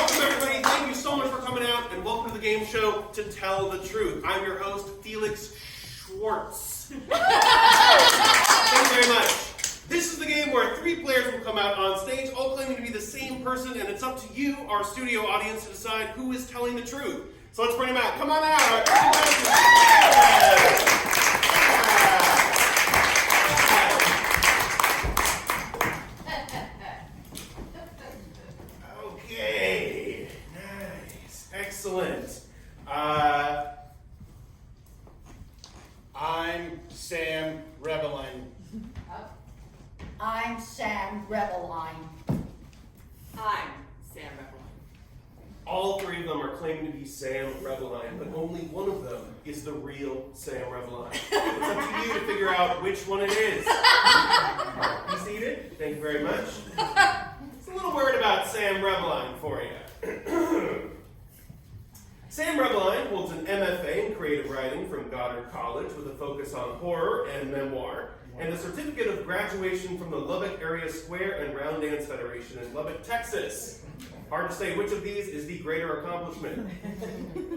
welcome everybody. Thank you so much for coming out, and welcome to the game show To Tell the Truth. I'm your host, Felix Schwartz. Thank you very much. This is the game where 3 players will come out on stage, all claiming to be the same person, and it's up to you, our studio audience, to decide who is telling the truth. So let's bring them out. Come on out. Okay. Nice. Excellent. I'm Sam Rebeline. I'm Sam Rebeline. I'm Sam Rebeline. All 3 of them are claiming to be Sam Rebeline, but only one of them is the real Sam Rebeline. It's up to you to figure out which one it is. Be seated. Thank you very much. It's a little word about Sam Rebeline for you. Sam Rebeline holds an MFA in creative writing from Goddard College with a focus on horror and memoir, and a certificate of graduation from the Lubbock Area Square and Round Dance Federation in Lubbock, Texas. Hard to say which of these is the greater accomplishment.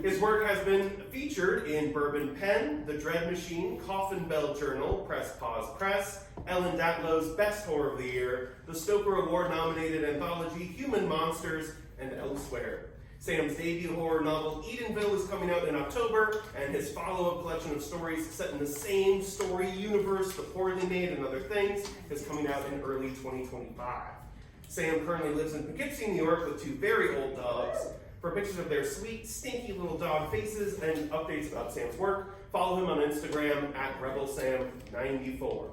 His work has been featured in Bourbon Pen, The Dread Machine, Coffin Bell Journal, Press Pause Press, Ellen Datlow's Best Horror of the Year, the Stoker Award-nominated anthology Human Monsters, and elsewhere. Sam's debut horror novel, Edenville, is coming out in October, and his follow-up collection of stories set in the same story universe, The Poorly Made and Other Things, is coming out in early 2025. Sam currently lives in Poughkeepsie, New York, with 2 very old dogs. For pictures of their sweet, stinky little dog faces and updates about Sam's work, follow him on Instagram at RebelSam94.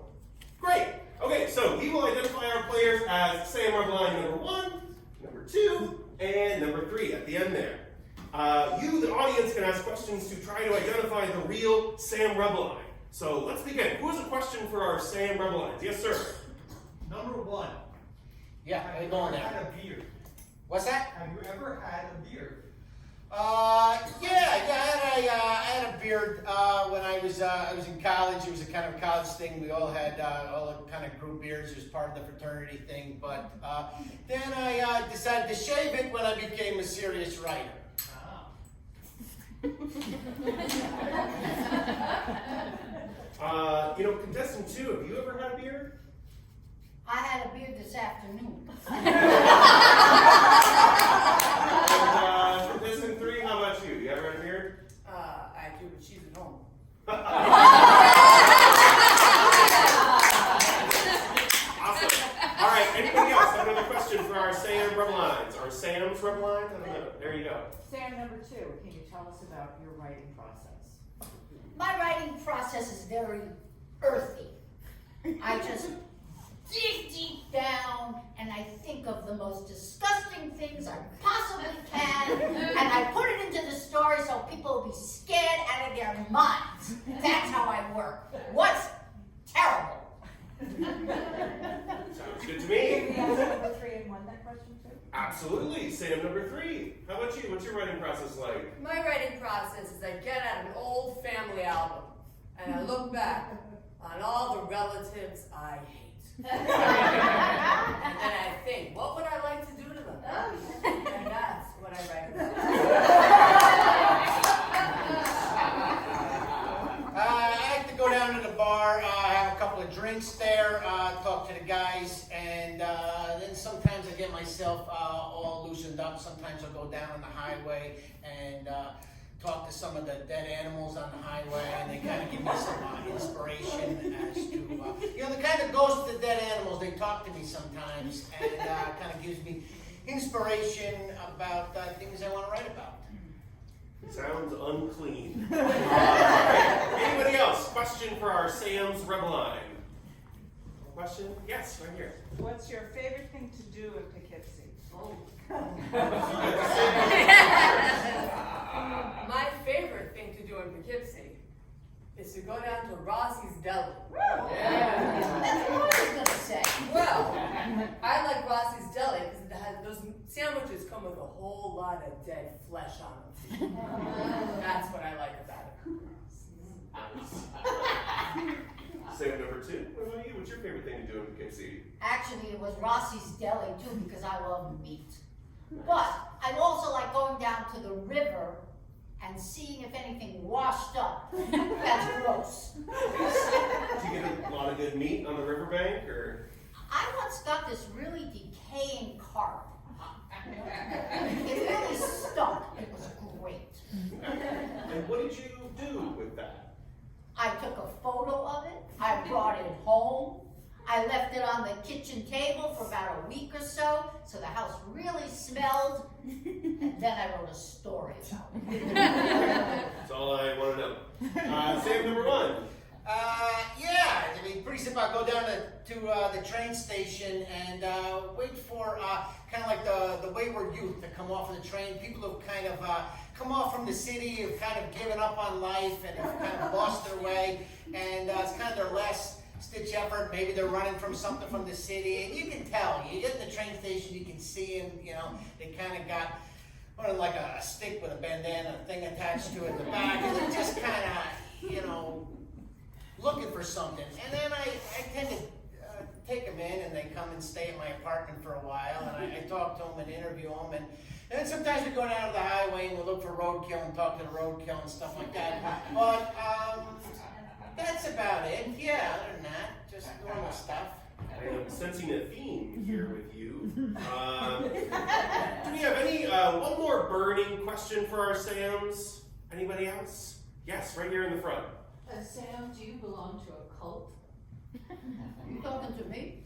Great! Okay, so we will identify our players as Sam Rebeline number 1, number 2, and number 3 at the end there. You, the audience, can ask questions to try to identify the real Sam Rebeline. So let's begin. Who has a question for our Sam Rebelines? Yes, sir. Number 1. Yeah, how you going Have you ever there? had a beard? What's that? Have you ever had a beard? I had a beard when I was in college. It was a kind of college thing. We all had all kind of grew beards. It was part of the fraternity thing. But then I decided to shave it when I became a serious writer. Contestant 2, have you ever had a beard? I had a beard this afternoon. Contestant 3, how about you? You ever had a beard? I do, but she's at home. Awesome. All right, anybody else have another question for our Sam Rebelines? Our Sam's Rebelines? I don't know. There you go. Sam, number 2, can you tell us about your writing process? My writing process is very earthy. I just dig deep down and I think of the most disgusting things I possibly can, and I put it into the story so people will be scared out of their minds. That's how I work. What's terrible? Sounds good to me. Can we ask number 3 and 1 that question too? Absolutely. Sam number 3. How about you? What's your writing process like? My writing process is I get out an old family album and I look back on all the relatives I hate. And then I think, what would I like to do to them? And that's what I write about. I like to go down to the bar, have a couple of drinks there, talk to the guys, and then sometimes I get myself all loosened up. Sometimes I'll go down on the highway and talk to some of the dead animals on the highway, and they kind of give me some inspiration as to, the kind of ghosts of the dead animals. They talk to me sometimes, and kind of gives me inspiration about things I want to write about. Sounds unclean. All right. Anybody else? Question for our Sam's Rebeline? Question? Yes, right here. What's your favorite thing to do in Poughkeepsie? My favorite thing to do in Poughkeepsie is to go down to Rossi's Deli. That's what I was going to say. Well, I like Rossi's Deli because those sandwiches come with a whole lot of dead flesh on them. That's what I like about it. Sam number 2. What about you? What's your favorite thing to do in Poughkeepsie? Actually, it was Rossi's Deli too because I love meat. But I also like going down to the river and seeing if anything washed up. That's gross. Did you get a lot of good meat on the riverbank, or? I once got this really decaying carp. It really stunk. It was great. And what did you do with that? I took a photo of it. I brought it home. I left it on the kitchen table for about a week or so the house really smelled. And then I wrote a story about it. That's all I want to know. Sam, number one. Yeah, I mean, pretty simple. I go down to the train station and wait for kind of like the wayward youth to come off of the train. People who've kind of come off from the city, who've kind of given up on life and have kind of lost their way. And it's kind of their last stitch effort. Maybe they're running from something from the city. And you can tell. You get in the train station, you can see them, you know, they kind of got like a stick with a bandana thing attached to it in the back. And they're just kind of, you know, looking for something. And then I tend to take them in, and they come and stay at my apartment for a while, and I talk to them and interview them, and then sometimes we go down to the highway and we look for roadkill and talk to the roadkill and stuff like that. But that's about it. Yeah, other than that, just normal stuff. I am sensing a theme here with you. Do we have any, one more burning question for our Sams? Anybody else? Yes, right here in the front. Sam, do you belong to a cult? You talking to me?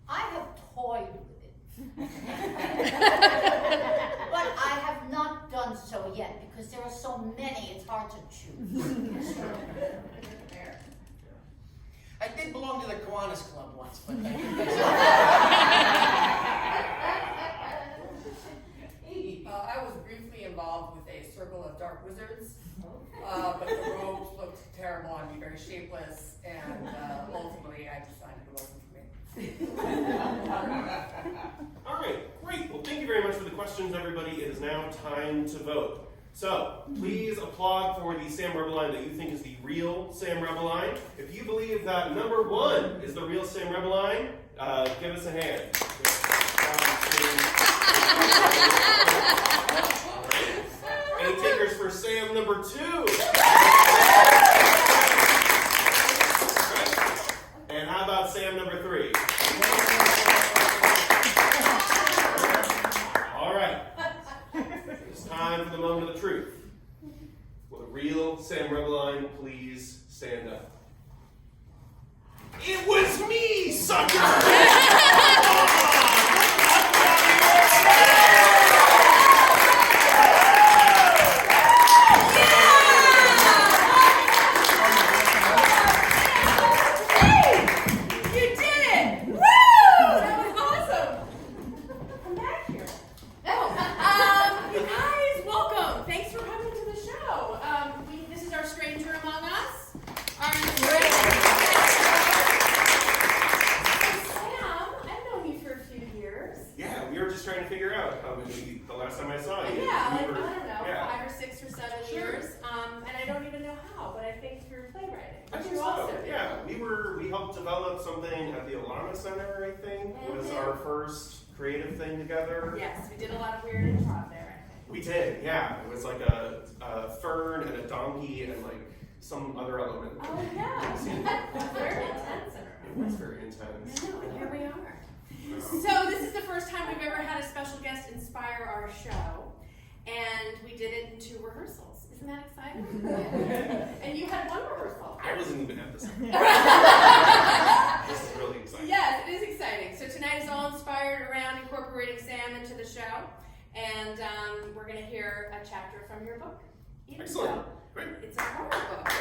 I have toyed with it. But I have not done so yet because there are so many, it's hard to choose. I did belong to the Kiwanis Club once, but I was briefly involved with a circle of dark wizards, but the robes looked terrible on me, very shapeless, and ultimately I decided it wasn't for me. All right, great. Well, thank you very much for the questions, everybody. It is now time to vote. So, please applaud for the Sam Rebeline that you think is the real Sam Rebeline. If you believe that number one is the real Sam Rebeline, give us a hand. Any takers for Sam number two? And how about Sam number three? All right. It's time for the moment of the truth. Will the real Sam Rebeline please stand up? It was me, sucker! Something at the Alana Center, I think, was our first creative thing together. Yes, we did a lot of weird improv there, I think. We did, yeah. It was like a fern and a donkey and like some other element. Oh yeah, very intense. It was very intense. I know, and here we are. So this is the first time we've ever had a special guest inspire our show, and we did it in 2 rehearsals. Isn't that exciting? And you had 1 rehearsal. I wasn't even at this. This is really exciting. Yes, it is exciting. So tonight is all inspired around incorporating Sam into the show, and we're going to hear a chapter from your book. Excellent. Great. It's a horror book, right?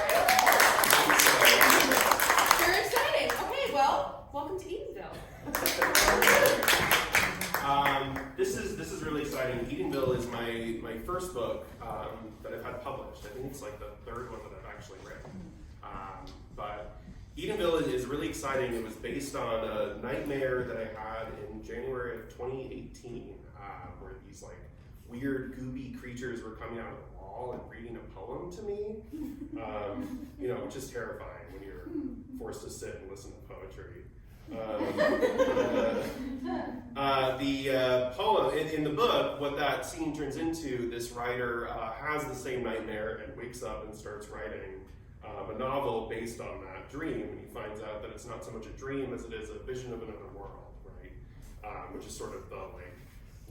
Very exciting. Okay, well, welcome to Edenville. This is really exciting. Edenville is my first book that I've had published. I think it's like the 3rd one that I've actually written. But Edenville is really exciting. It was based on a nightmare that I had in January of 2018, where these like weird gooby creatures were coming out of the wall and reading a poem to me. You know, which is terrifying when you're forced to sit and listen to poetry. Paula, in the book, what that scene turns into, this writer has the same nightmare and wakes up and starts writing a novel based on that dream, and he finds out that it's not so much a dream as it is a vision of another world, right? Which is sort of the like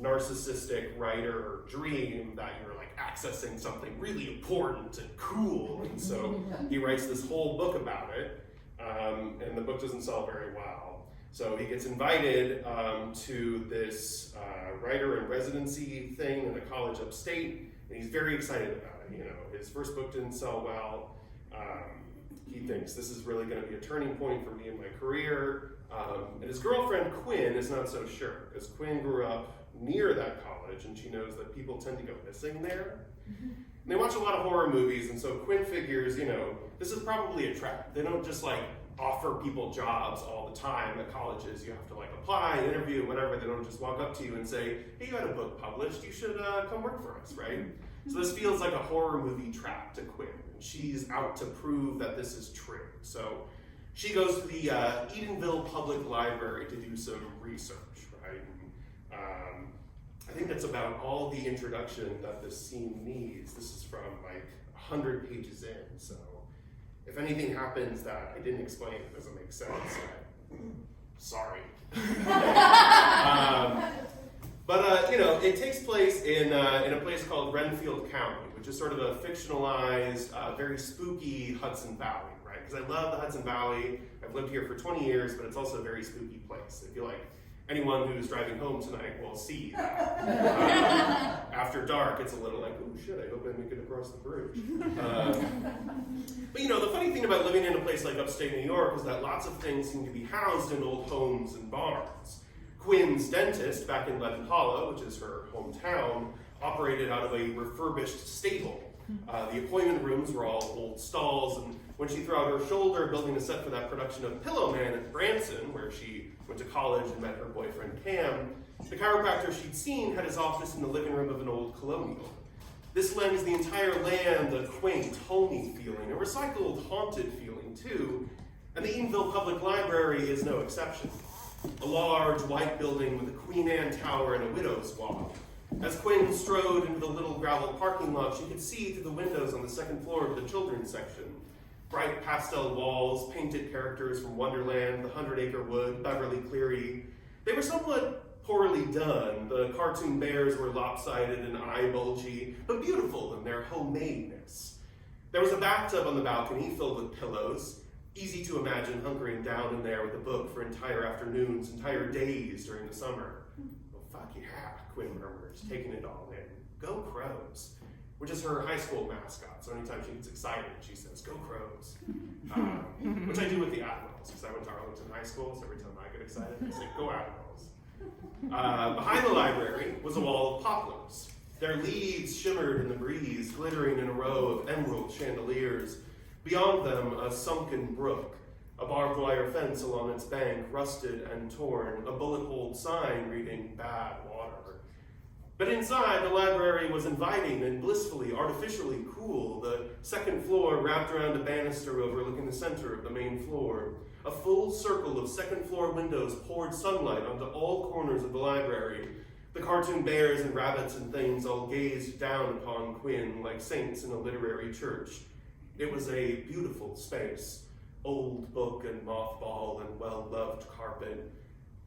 narcissistic writer dream that you're like accessing something really important and cool, and so he writes this whole book about it, and the book doesn't sell very well. So he gets invited to this writer in residency thing in a college upstate, and he's very excited about it. You know, his first book didn't sell well. He thinks this is really going to be a turning point for me in my career. And his girlfriend Quinn is not so sure, because Quinn grew up near that college, and she knows that people tend to go missing there. And they watch a lot of horror movies, and so Quinn figures, you know, this is probably a trap. They don't just like offer people jobs all the time at colleges. You have to like apply, interview, whatever. They don't just walk up to you and say, hey, you had a book published, you should come work for us, right? So this feels like a horror movie trap to Quinn, and she's out to prove that this is true. So she goes to the Edenville Public Library to do some research, right? And, I think that's about all the introduction that this scene needs. This is from like 100 pages in, so if anything happens that I didn't explain, it doesn't make sense, sorry. But you know, it takes place in a place called Renfield County, which is sort of a fictionalized, very spooky Hudson Valley, right? Because I love the Hudson Valley. I've lived here for 20 years, but it's also a very spooky place. I feel like anyone who's driving home tonight will see that. After dark, it's a little like, oh shit, I hope I make it across the bridge. But you know, the funny thing about living in a place like upstate New York is that lots of things seem to be housed in old homes and barns. Quinn's dentist back in Leaden Hollow, which is her hometown, operated out of a refurbished stable. The appointment rooms were all old stalls, and when she threw out her shoulder building a set for that production of Pillow Man at Branson, where she went to college and met her boyfriend Cam, the chiropractor she'd seen had his office in the living room of an old colonial. This lends the entire land a quaint, homey feeling, a recycled, haunted feeling too, and the Edenville Public Library is no exception. A large, white building with a Queen Anne tower and a widow's walk. As Quinn strode into the little gravel parking lot, she could see through the windows on the second floor of the children's section. Bright pastel walls, painted characters from Wonderland, The 100-Acre Wood, Beverly Cleary. They were somewhat poorly done. The cartoon bears were lopsided and eye-bulgy, but beautiful in their homemadeness. There was a bathtub on the balcony filled with pillows. Easy to imagine hunkering down in there with a book for entire afternoons, entire days during the summer. Well, fuck yeah, Quinn murmurs, taking it all in. Go Crows, which is her high school mascot. So anytime she gets excited, she says, go Crows. Which I do with the Admirals, because I went to Arlington High School, so every time I get excited, I say, go Admirals. Behind the library was a wall of poplars. Their leaves shimmered in the breeze, glittering in a row of emerald chandeliers. Beyond them, a sunken brook, a barbed wire fence along its bank, rusted and torn, a bullet-holed sign reading, bad water. But inside, the library was inviting and blissfully, artificially cool. The second floor wrapped around a banister overlooking the center of the main floor. A full circle of second-floor windows poured sunlight onto all corners of the library. The cartoon bears and rabbits and things all gazed down upon Quinn like saints in a literary church. It was a beautiful space, old book and mothball and well-loved carpet.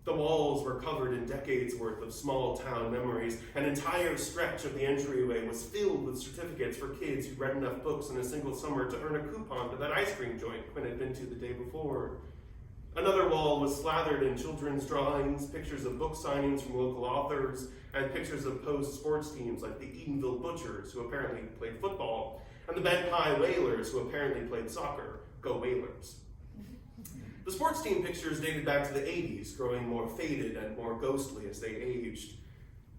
The walls were covered in decades worth of small town memories. An entire stretch of the entryway was filled with certificates for kids who read enough books in a single summer to earn a coupon to that ice cream joint Quinn had been to the day before. Another wall was slathered in children's drawings, pictures of book signings from local authors, and pictures of Poe's sports teams like the Edenville Butchers, who apparently played football, and the Bent High Whalers, who apparently played soccer. Go Whalers. The sports team pictures dated back to the 80s, growing more faded and more ghostly as they aged.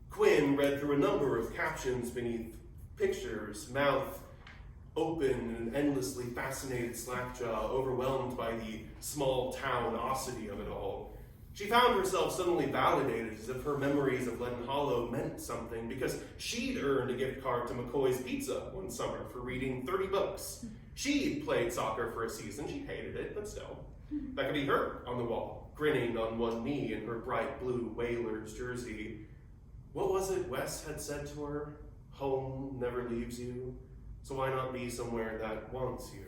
Quinn read through a number of captions beneath pictures, mouth open and endlessly fascinated slackjaw, overwhelmed by the small town-osity of it all. She found herself suddenly validated, as if her memories of Leaden Hollow meant something, because she'd earned a gift card to McCoy's Pizza one summer for reading 30 books. She'd played soccer for a season. She hated it, but still. That could be her on the wall. grinning on one knee in her bright blue Whalers jersey. What was it Wes had said to her? Home never leaves you, so why not be somewhere that wants you?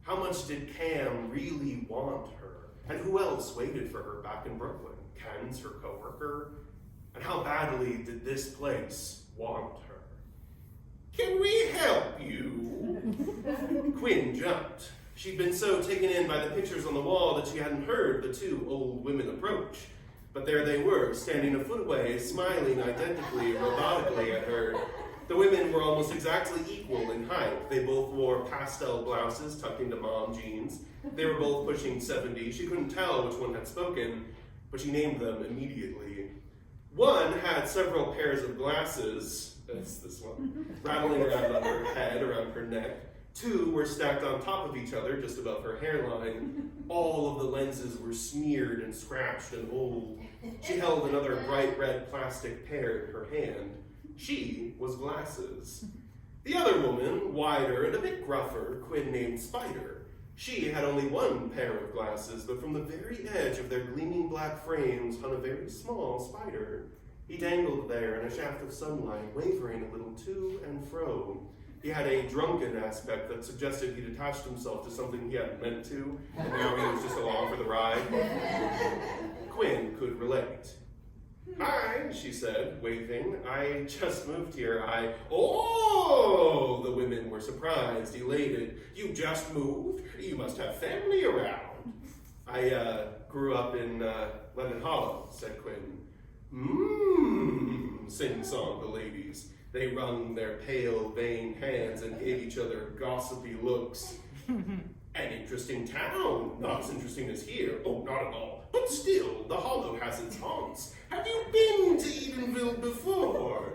How much did Cam really want her? And who else waited for her back in Brooklyn? Ken's her coworker? And how badly did this place want her? Can we help you? Quinn jumped. She'd been so taken in by the pictures on the wall that she hadn't heard the two old women approach. But there they were, standing a foot away, smiling identically, robotically at her. The women were almost exactly equal in height. They both wore pastel blouses tucked into mom jeans. They were both pushing 70. She couldn't tell which one had spoken, but she named them immediately. One had several pairs of glasses, that's this one, rattling around on her head, around her neck. Two were stacked on top of each other, just above her hairline. All of the lenses were smeared and scratched and old. She held another bright red plastic pair in her hand. She was Glasses. The other woman, wider and a bit gruffer, Quinn named Spider. She had only one pair of glasses, but from the very edge of their gleaming black frames hung a very small spider. He dangled there in a shaft of sunlight, wavering a little to and fro. He had a drunken aspect that suggested he'd attached himself to something he hadn't meant to, and now he was just along for the ride. Quinn could relate. Hi, she said, waving. I just moved here. Oh, the women were surprised, elated. You just moved? You must have family around. I grew up in Lemon Hollow, said Quinn. Sing-song the ladies. They wrung their pale, vain hands and gave each other gossipy looks. An interesting town. Not as interesting as here. Oh, not at all. But still, the Hollow has its haunts. Have you been to Edenville before?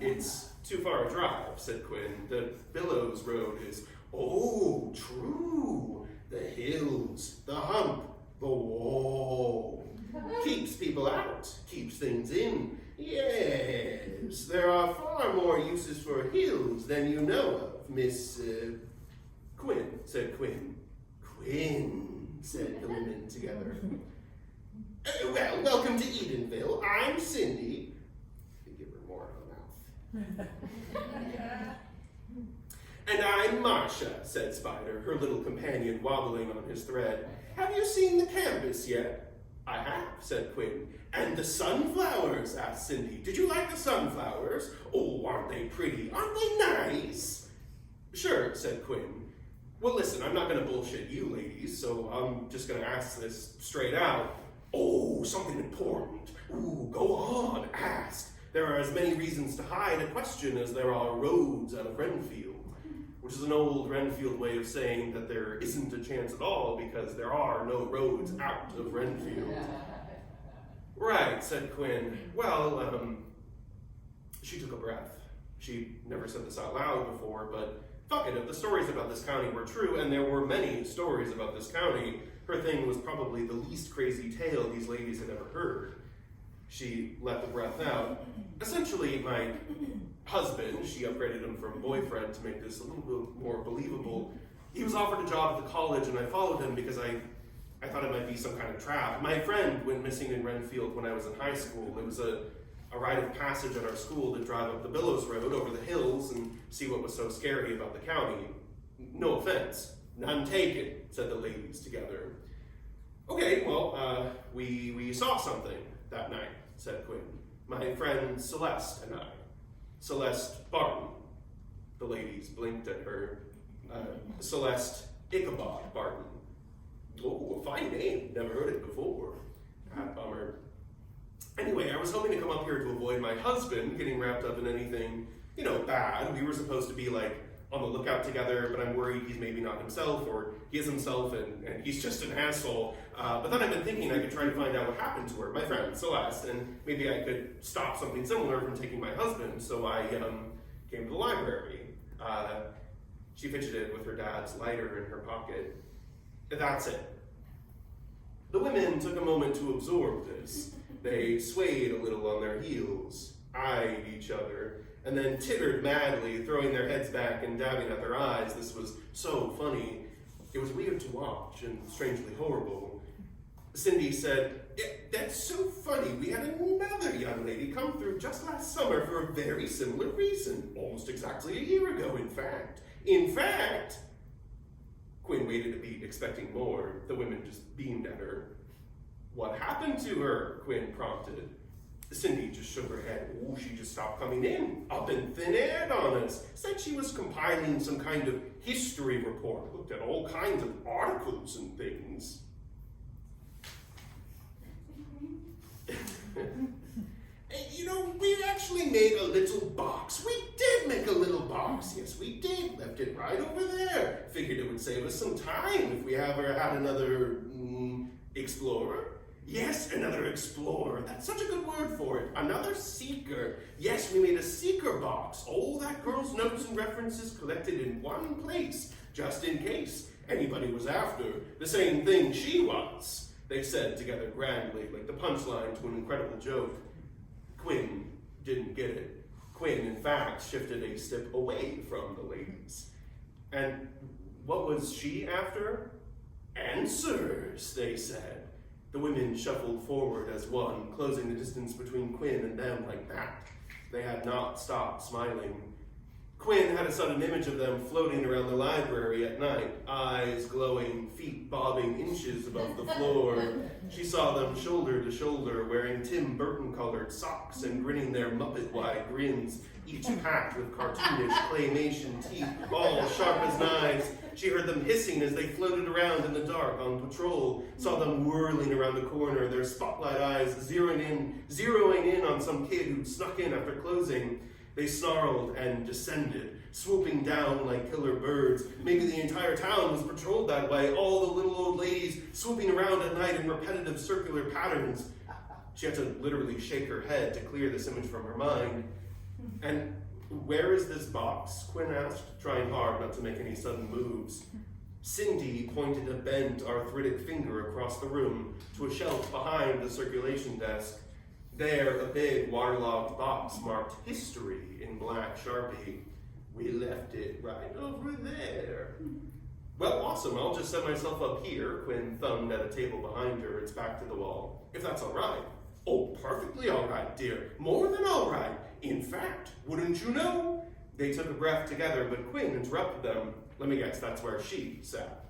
It's too far a drive, said Quinn. The Billows Road is... Oh, true. The hills, the hump, the wall. Keeps people out, keeps things in. Yes, there are far more uses for hills than you know of, Miss... Quinn, said Quinn. Quinn, said the women together. Well, welcome to Edenville. I'm Cindy. Give her more of a mouth. And I'm Marcia, said Spider, her little companion wobbling on his thread. Have you seen the campus yet? I have, said Quinn. And the sunflowers, asked Cindy. Did you like the sunflowers? Oh, aren't they pretty? Aren't they nice? Sure, said Quinn. Well, listen, I'm not going to bullshit you ladies, so I'm just going to ask this straight out. Oh, something important. Ooh, go on, ask. There are as many reasons to hide a question as there are roads out of Renfield, which is an old Renfield way of saying that there isn't a chance at all because there are no roads out of Renfield. Right, said Quinn. Well, she took a breath. She never said this out loud before, but fuck it, if the stories about this county were true, and there were many stories about this county, her thing was probably the least crazy tale these ladies had ever heard. She let the breath out. Essentially, my husband, she upgraded him from boyfriend to make this a little bit more believable. He was offered a job at the college, and I followed him because I thought it might be some kind of trap. My friend went missing in Renfield when I was in high school. It was a rite of passage at our school to drive up the Billows Road over the hills and see what was so scary about the county. No offense. None taken, said the ladies together. Okay, well, we saw something that night, said Quinn. My friend Celeste and I. Celeste Barton. The ladies blinked at her. Celeste Ichabod Barton. Oh, a fine name. Never heard it before. Bummer. Anyway, I was hoping to come up here to avoid my husband getting wrapped up in anything, bad. We were supposed to be, on the lookout together, but I'm worried he's maybe not himself, or he is himself and he's just an asshole. But then I've been thinking I could try to find out what happened to her, my friend Celeste, and maybe I could stop something similar from taking my husband. So I came to the library. She fidgeted with her dad's lighter in her pocket. That's it. The women took a moment to absorb this. They swayed a little on their heels, eyed each other, and then tittered madly, throwing their heads back and dabbing at their eyes. This was so funny. It was weird to watch and strangely horrible. Cindy said, "Yeah, that's so funny. We had another young lady come through just last summer for a very similar reason. Almost exactly a year ago, in fact. In fact," Quinn waited a beat, expecting more. The women just beamed at her. "What happened to her?" Quinn prompted. Cindy just shook her head. "Oh, she just stopped coming in. Up in thin air on us. Said she was compiling some kind of history report. Looked at all kinds of articles and things." "You know, we actually made a little box. We did make a little box. Yes, we did. Left it right over there. Figured it would save us some time if we ever had another explorer." "Yes, another explorer. That's such a good word for it. Another seeker. Yes, we made a seeker box. All that girl's notes and references collected in one place, just in case anybody was after the same thing she was," they said together grandly, like the punchline to an incredible joke. Quinn didn't get it. Quinn, in fact, shifted a step away from the ladies. And what was she after? Answers, they said. The women shuffled forward as one, closing the distance between Quinn and them like that. They had not stopped smiling. Quinn had a sudden image of them floating around the library at night, eyes glowing, feet bobbing inches above the floor. She saw them shoulder to shoulder, wearing Tim Burton-colored socks and grinning their Muppet-wide grins, each packed with cartoonish claymation teeth, all sharp as knives. She heard them hissing as they floated around in the dark on patrol, saw them whirling around the corner, their spotlight eyes zeroing in on some kid who'd snuck in after closing. They snarled and descended, swooping down like killer birds. Maybe the entire town was patrolled that way, all the little old ladies swooping around at night in repetitive circular patterns. She had to literally shake her head to clear this image from her mind. "And where is this box?" Quinn asked, trying hard not to make any sudden moves. Cindy pointed a bent, arthritic finger across the room to a shelf behind the circulation desk. There, a big, waterlogged box marked history in black Sharpie. "We left it right over there." "Well, awesome. I'll just set myself up here." Quinn thumbed at a table behind her, its back to the wall. "If that's all right." "Oh, perfectly all right, dear. More than all right. In fact, wouldn't you know?" They took a breath together, but Quinn interrupted them. "Let me guess, that's where she sat."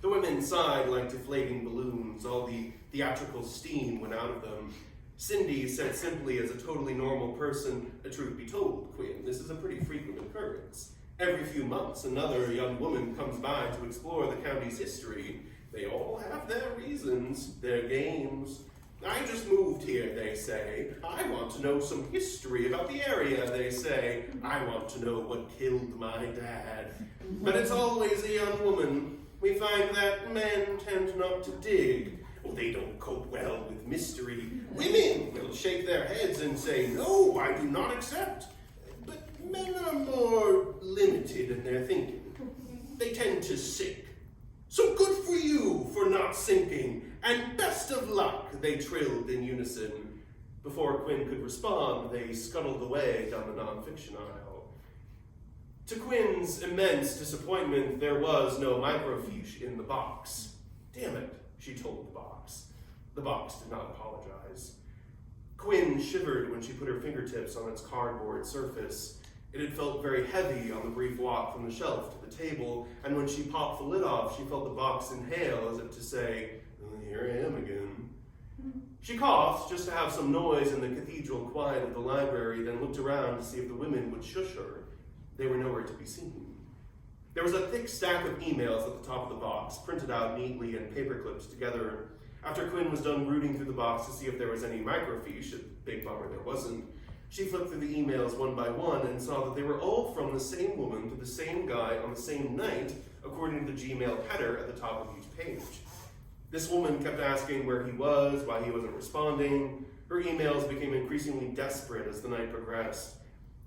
The women sighed like deflating balloons. All the theatrical steam went out of them. Cindy said simply, as a totally normal person, "Truth be told, Quinn, this is a pretty frequent occurrence. Every few months, another young woman comes by to explore the county's history. They all have their reasons, their games. I just moved here, they say. I want to know some history about the area, they say. I want to know what killed my dad. But it's always a young woman. We find that men tend not to dig. Oh, they don't cope well with mystery. Women will shake their heads and say, 'No, I do not accept.' But men are more limited in their thinking. They tend to sink. So good for you for not sinking, and best of luck," they trilled in unison. Before Quinn could respond, they scuttled away down the nonfiction aisle. To Quinn's immense disappointment, there was no microfiche in the box. "Damn it," she told the box. The box did not apologize. Quinn shivered when she put her fingertips on its cardboard surface. It had felt very heavy on the brief walk from the shelf to the table, and when she popped the lid off, she felt the box inhale as if to say, "Here I am again." She coughed just to have some noise in the cathedral quiet of the library, then looked around to see if the women would shush her. They were nowhere to be seen. There was a thick stack of emails at the top of the box, printed out neatly and paper clipped together. After Quinn was done rooting through the box to see if there was any microfiche, a big bummer there wasn't, she flipped through the emails one by one and saw that they were all from the same woman to the same guy on the same night, according to the Gmail header at the top of each page. This woman kept asking where he was, why he wasn't responding. Her emails became increasingly desperate as the night progressed.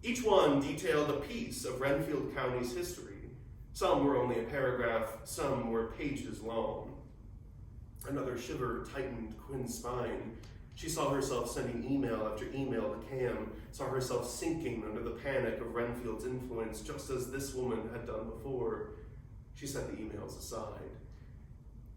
Each one detailed a piece of Renfield County's history. Some were only a paragraph, some were pages long. Another shiver tightened Quinn's spine. She saw herself sending email after email to Cam, saw herself sinking under the panic of Renfield's influence, just as this woman had done before. She set the emails aside.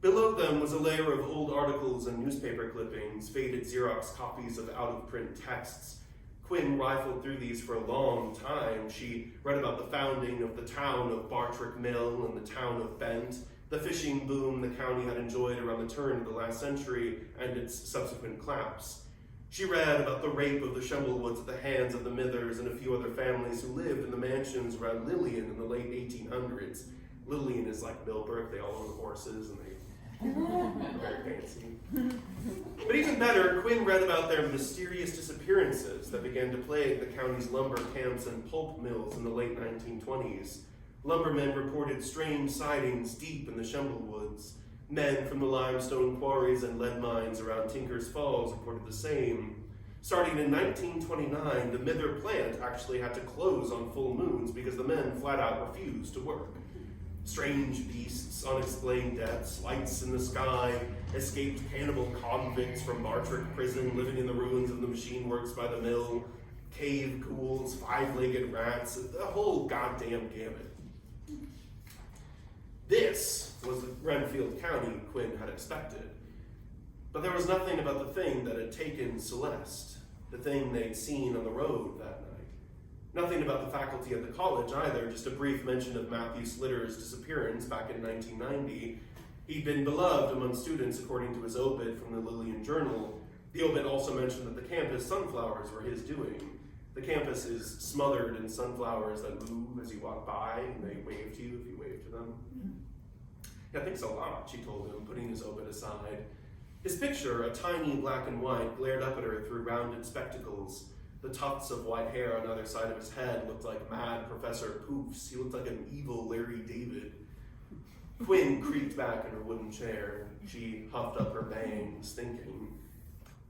Below them was a layer of old articles and newspaper clippings, faded Xerox copies of out-of-print texts. Quinn rifled through these for a long time. She read about the founding of the town of Bartrick Mill and the town of Bent, the fishing boom the county had enjoyed around the turn of the last century and its subsequent collapse. She read about the rape of the Shumblewoods at the hands of the Mithers and a few other families who lived in the mansions around Lillian in the late 1800s. Lillian is like Millbrook, they all own horses and very fancy. But even better, Quinn read about their mysterious disappearances that began to plague the county's lumber camps and pulp mills in the late 1920s. Lumbermen reported strange sightings deep in the Shumblewoods. Men from the limestone quarries and lead mines around Tinker's Falls reported the same. Starting in 1929, the Mither plant actually had to close on full moons because the men flat out refused to work. Strange beasts, unexplained deaths, lights in the sky, escaped cannibal convicts from Bartrick prison living in the ruins of the machine works by the mill, cave ghouls, five-legged rats, the whole goddamn gamut. This was the Renfield County Quinn had expected. But there was nothing about the thing that had taken Celeste, the thing they'd seen on the road that night. Nothing about the faculty at the college either, just a brief mention of Matthew Slitter's disappearance back in 1990. He'd been beloved among students according to his obit from the Lillian Journal. The obit also mentioned that the campus sunflowers were his doing. The campus is smothered in sunflowers that move as you walk by, and they wave to you if you wave to them. Yeah, thanks a lot, she told him, putting his obit aside. His picture, a tiny black and white, glared up at her through rounded spectacles. The tufts of white hair on either side of his head looked like mad Professor Poofs. He looked like an evil Larry David. Quinn creaked back in her wooden chair. She puffed up her bangs, thinking.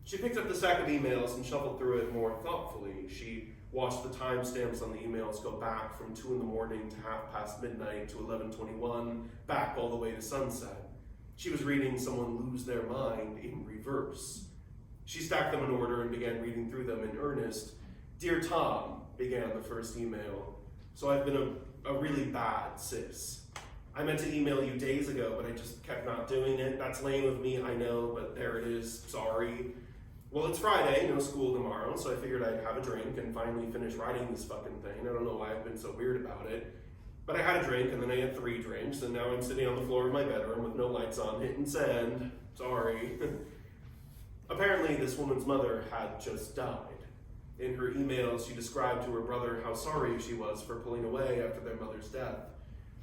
She picked up the stack of emails and shuffled through it more thoughtfully. She watched the timestamps on the emails go back from 2 in the morning to midnight to 11:21, back all the way to sunset. She was reading someone lose their mind in reverse. She stacked them in order and began reading through them in earnest. Dear Tom, began the first email. So I've been a really bad sis. I meant to email you days ago, but I just kept not doing it. That's lame of me, I know, but there it is. Sorry. Well, it's Friday, no school tomorrow, so I figured I'd have a drink and finally finish writing this fucking thing. I don't know why I've been so weird about it. But I had a drink, and then I had 3 drinks, and now I'm sitting on the floor of my bedroom with no lights on, hitting send. Sorry. Apparently, this woman's mother had just died. In her emails, she described to her brother how sorry she was for pulling away after their mother's death.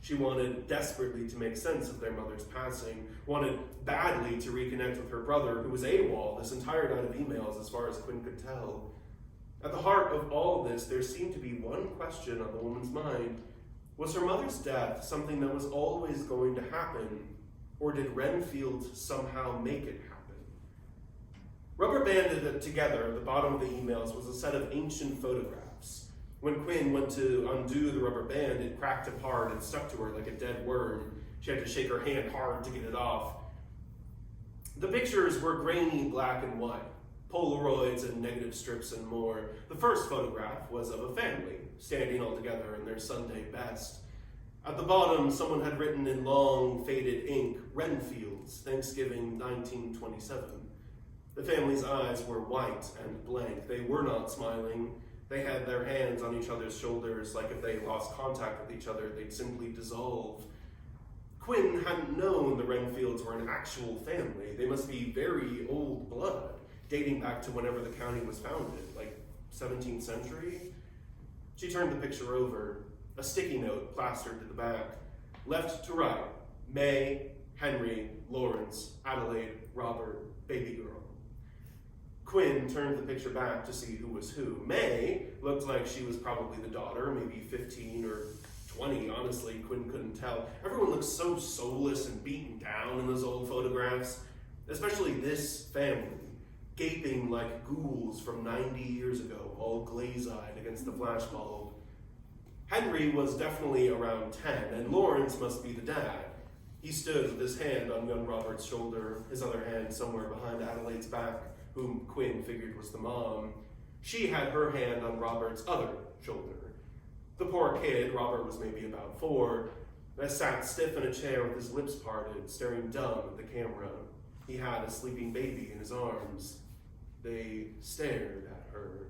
She wanted desperately to make sense of their mother's passing, wanted badly to reconnect with her brother, who was AWOL this entire night of emails as far as Quinn could tell. At the heart of all this, there seemed to be one question on the woman's mind. Was her mother's death something that was always going to happen, or did Renfield somehow make it happen? Rubber banded together at the bottom of the emails was a set of ancient photographs. When Quinn went to undo the rubber band, it cracked apart and stuck to her like a dead worm. She had to shake her hand hard to get it off. The pictures were grainy black and white, Polaroids and negative strips and more. The first photograph was of a family, standing all together in their Sunday best. At the bottom, someone had written in long, faded ink, Renfields, Thanksgiving 1927. The family's eyes were white and blank. They were not smiling. They had their hands on each other's shoulders, like if they lost contact with each other, they'd simply dissolve. Quinn hadn't known the Renfields were an actual family. They must be very old blood, dating back to whenever the county was founded, like 17th century. She turned the picture over, a sticky note plastered to the back. Left to right, May, Henry, Lawrence, Adelaide, Robert, baby girl. Quinn turned the picture back to see who was who. May looked like she was probably the daughter, maybe 15 or 20, honestly, Quinn couldn't tell. Everyone looked so soulless and beaten down in those old photographs, especially this family, gaping like ghouls from 90 years ago, all glaze-eyed against the flashbulb. Henry was definitely around 10, and Lawrence must be the dad. He stood with his hand on young Robert's shoulder, his other hand somewhere behind Adelaide's back, whom Quinn figured was the mom. She had her hand on Robert's other shoulder. The poor kid, Robert was maybe about 4, I sat stiff in a chair with his lips parted, staring dumb at the camera. He had a sleeping baby in his arms. They stared at her.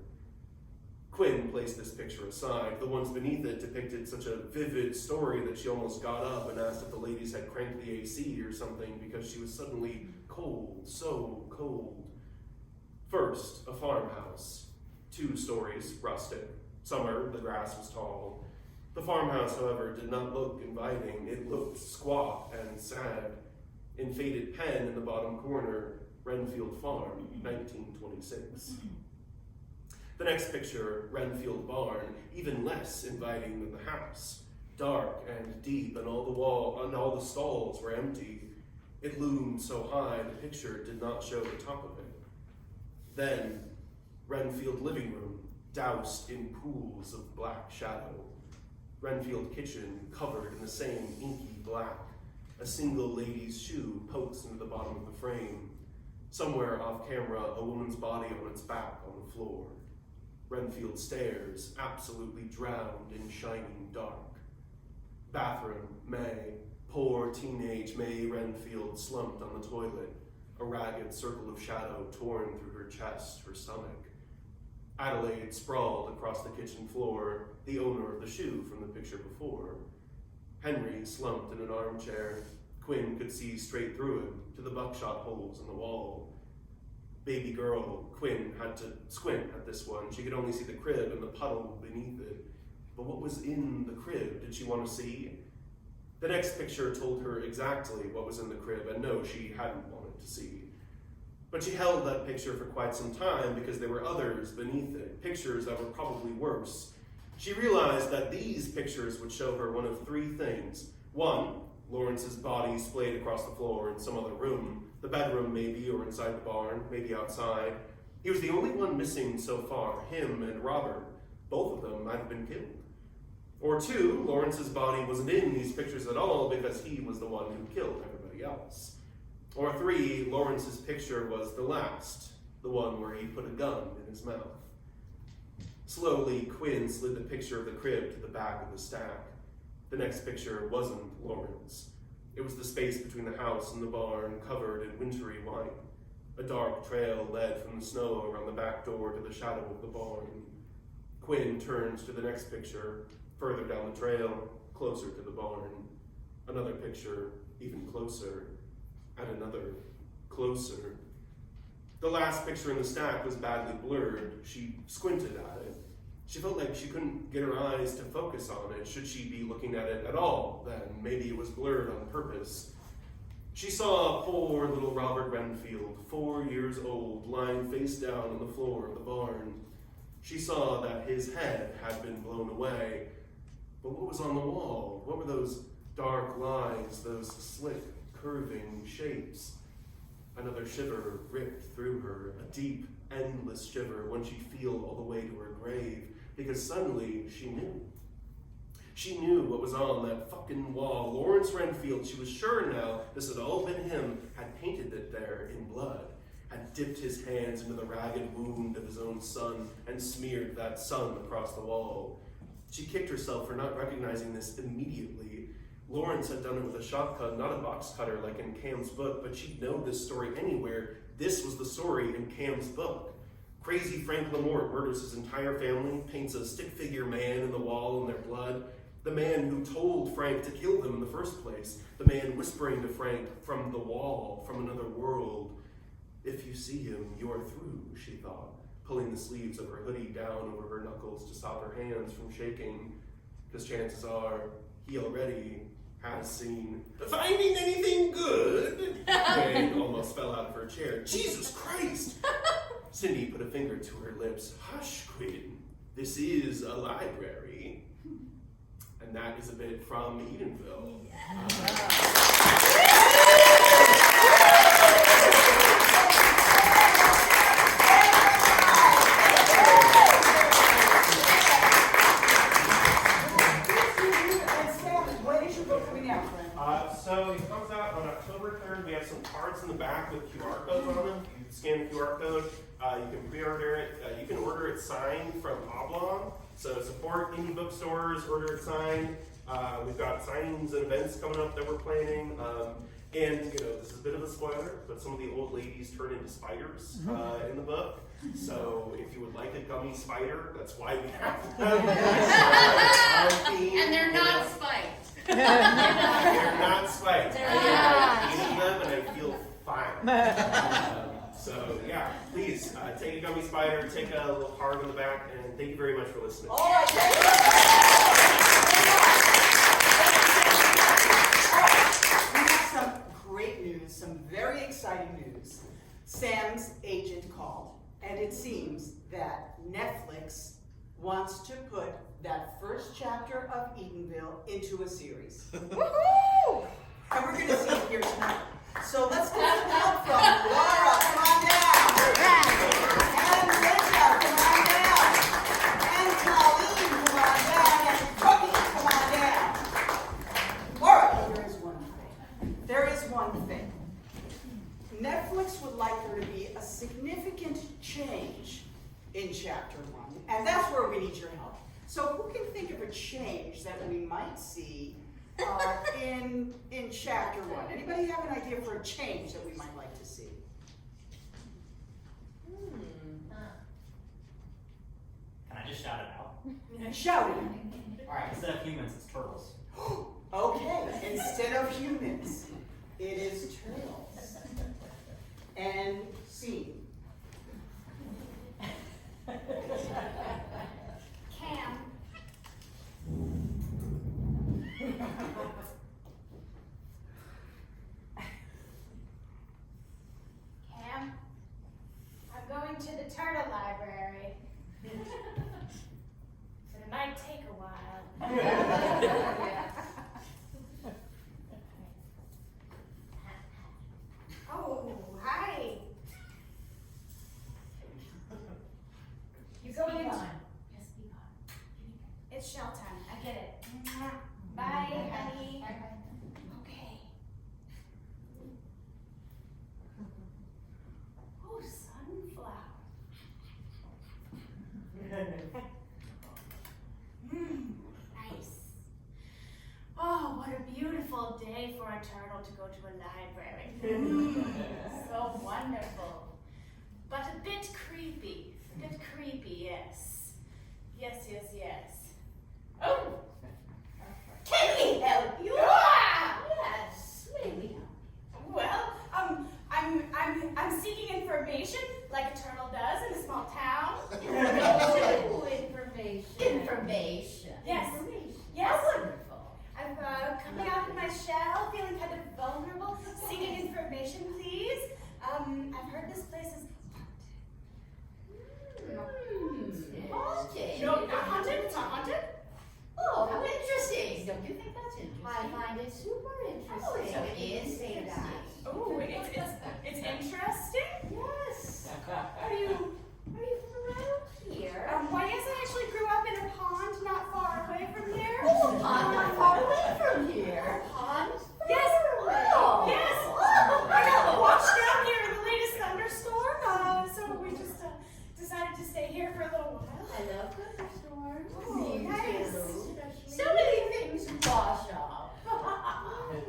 Quinn placed this picture aside. The ones beneath it depicted such a vivid story that she almost got up and asked if the ladies had cranked the AC or something because she was suddenly cold, so cold. First, a farmhouse. 2 stories, rustic. Summer, the grass was tall. The farmhouse, however, did not look inviting. It looked squat and sad. In faded pen in the bottom corner, Renfield Farm, 1926. The next picture, Renfield Barn, even less inviting than the house. Dark and deep, and all the stalls were empty. It loomed so high, the picture did not show the top of it. Then, Renfield living room, doused in pools of black shadow. Renfield kitchen, covered in the same inky black. A single lady's shoe pokes into the bottom of the frame. Somewhere off camera, a woman's body on its back on the floor. Renfield stairs, absolutely drowned in shining dark. Bathroom, May. Poor teenage May Renfield slumped on the toilet, a ragged circle of shadow torn through her chest, her stomach. Adelaide sprawled across the kitchen floor, the owner of the shoe from the picture before. Henry slumped in an armchair. Quinn could see straight through him to the buckshot holes in the wall. Baby girl, Quinn had to squint at this one. She could only see the crib and the puddle beneath it. But what was in the crib? Did she want to see? The next picture told her exactly what was in the crib, and no, she hadn't wanted to see. But she held that picture for quite some time because there were others beneath it, pictures that were probably worse. She realized that these pictures would show her one of 3 things. 1, Lawrence's body splayed across the floor in some other room, the bedroom maybe, or inside the barn, maybe outside. He was the only one missing so far, him and Robert. Both of them might have been killed. Or 2, Lawrence's body wasn't in these pictures at all because he was the one who killed everybody else. Or 3, Lawrence's picture was the last, the one where he put a gun in his mouth. Slowly, Quinn slid the picture of the crib to the back of the stack. The next picture wasn't Lawrence. It was the space between the house and the barn, covered in wintry white. A dark trail led from the snow around the back door to the shadow of the barn. Quinn turns to the next picture, further down the trail, closer to the barn. Another picture, even closer, and another, closer. The last picture in the stack was badly blurred. She squinted at it. She felt like she couldn't get her eyes to focus on it. Should she be looking at it at all, then? Maybe it was blurred on purpose. She saw poor little Robert Renfield, 4 years old, lying face down on the floor of the barn. She saw that his head had been blown away. But what was on the wall? What were those dark lines, those slick, curving shapes? Another shiver ripped through her, a deep, endless shiver, one she'd feel all the way to her grave, because suddenly she knew. She knew what was on that fucking wall. Lawrence Renfield, she was sure now this had all been him, had painted it there in blood, had dipped his hands into the ragged wound of his own son and smeared that son across the wall. She kicked herself for not recognizing this immediately. Lawrence had done it with a shotgun, not a box cutter like in Cam's book, but she'd know this story anywhere. This was the story in Cam's book. Crazy Frank Lamort murders his entire family, paints a stick figure man in the wall in their blood. The man who told Frank to kill them in the first place. The man whispering to Frank from the wall, from another world. If you see him, you are through, she thought, pulling the sleeves of her hoodie down over her knuckles to stop her hands from shaking. Because chances are, he already has seen. Finding anything good? Wayne almost fell out of her chair. Jesus Christ! Cindy put a finger to her lips. Hush, Quinn. This is a library. And that is a bit from Edenville. So it comes out on October 3rd. We have some cards in the back with QR codes on them. You can scan the QR code. You can pre-order it. You can order it signed from Oblong. So support indie bookstores, order it signed. We've got signings and events coming up that we're planning. And, you know, this is a bit of a spoiler, but some of the old ladies turn into spiders in the book. So if you would like a gummy spider, that's why we have them. And they're not spiked. They're not spiked. I've eaten them and I feel fine. So yeah, please take a gummy spider, take a little card on the back, and thank you very much for listening. All right, thank you. We have some great news, some very exciting news. Sam's agent called, and it seems that Netflix wants to put that first chapter of Edenville into a series. Woohoo! And we're going to see it here tonight. So let's get some help from Laura. Come on down. And Linda, come on down. And Colleen, come on down. And Cookie, come on down. Laura, there is one thing. There is one thing. Netflix would like there to be a significant change in Chapter 1, and that's where we need your help. So who can think of a change that we might see in Chapter 1? Anybody have an idea for a change that we might like to see? Can I just shout it out? Shout it. Alright, instead of humans, it's turtles. Okay, instead of humans, it is turtles. And scene. Cam. Cam, I'm going to the turtle library. But it might take a while. Oh, hi. You going into? Yes, be gone. It's shell time. I get it. Bye, honey. Okay. Oh, sunflower. Nice. Oh, what a beautiful day for a turtle to go to a library. So wonderful. But a bit creepy. A bit creepy, yes. Yes, yes, yes. Oh! Can we help you? Yes, may we help you? Well, I'm seeking information like a turtle does in a small town. Information. Yes. Yes. Wonderful. I'm coming out of my shell, feeling kind of vulnerable, seeking information, please. I've heard this place is haunted. No, not haunted. It's not haunted. Oh, how interesting. Don't you think that's interesting? I find it super interesting. Oh, so it is interesting. Oh, it's interesting? Yes. Are you from around here? Why, yes, I actually grew up in a pond not far away from here. Oh, a pond not far away from here? A pond? Yes. Oh. Yes. I got washed down here in the latest thunderstorm, so we just decided to stay here for a little while. I love thunderstorms. Oh, yes. So many things wash off.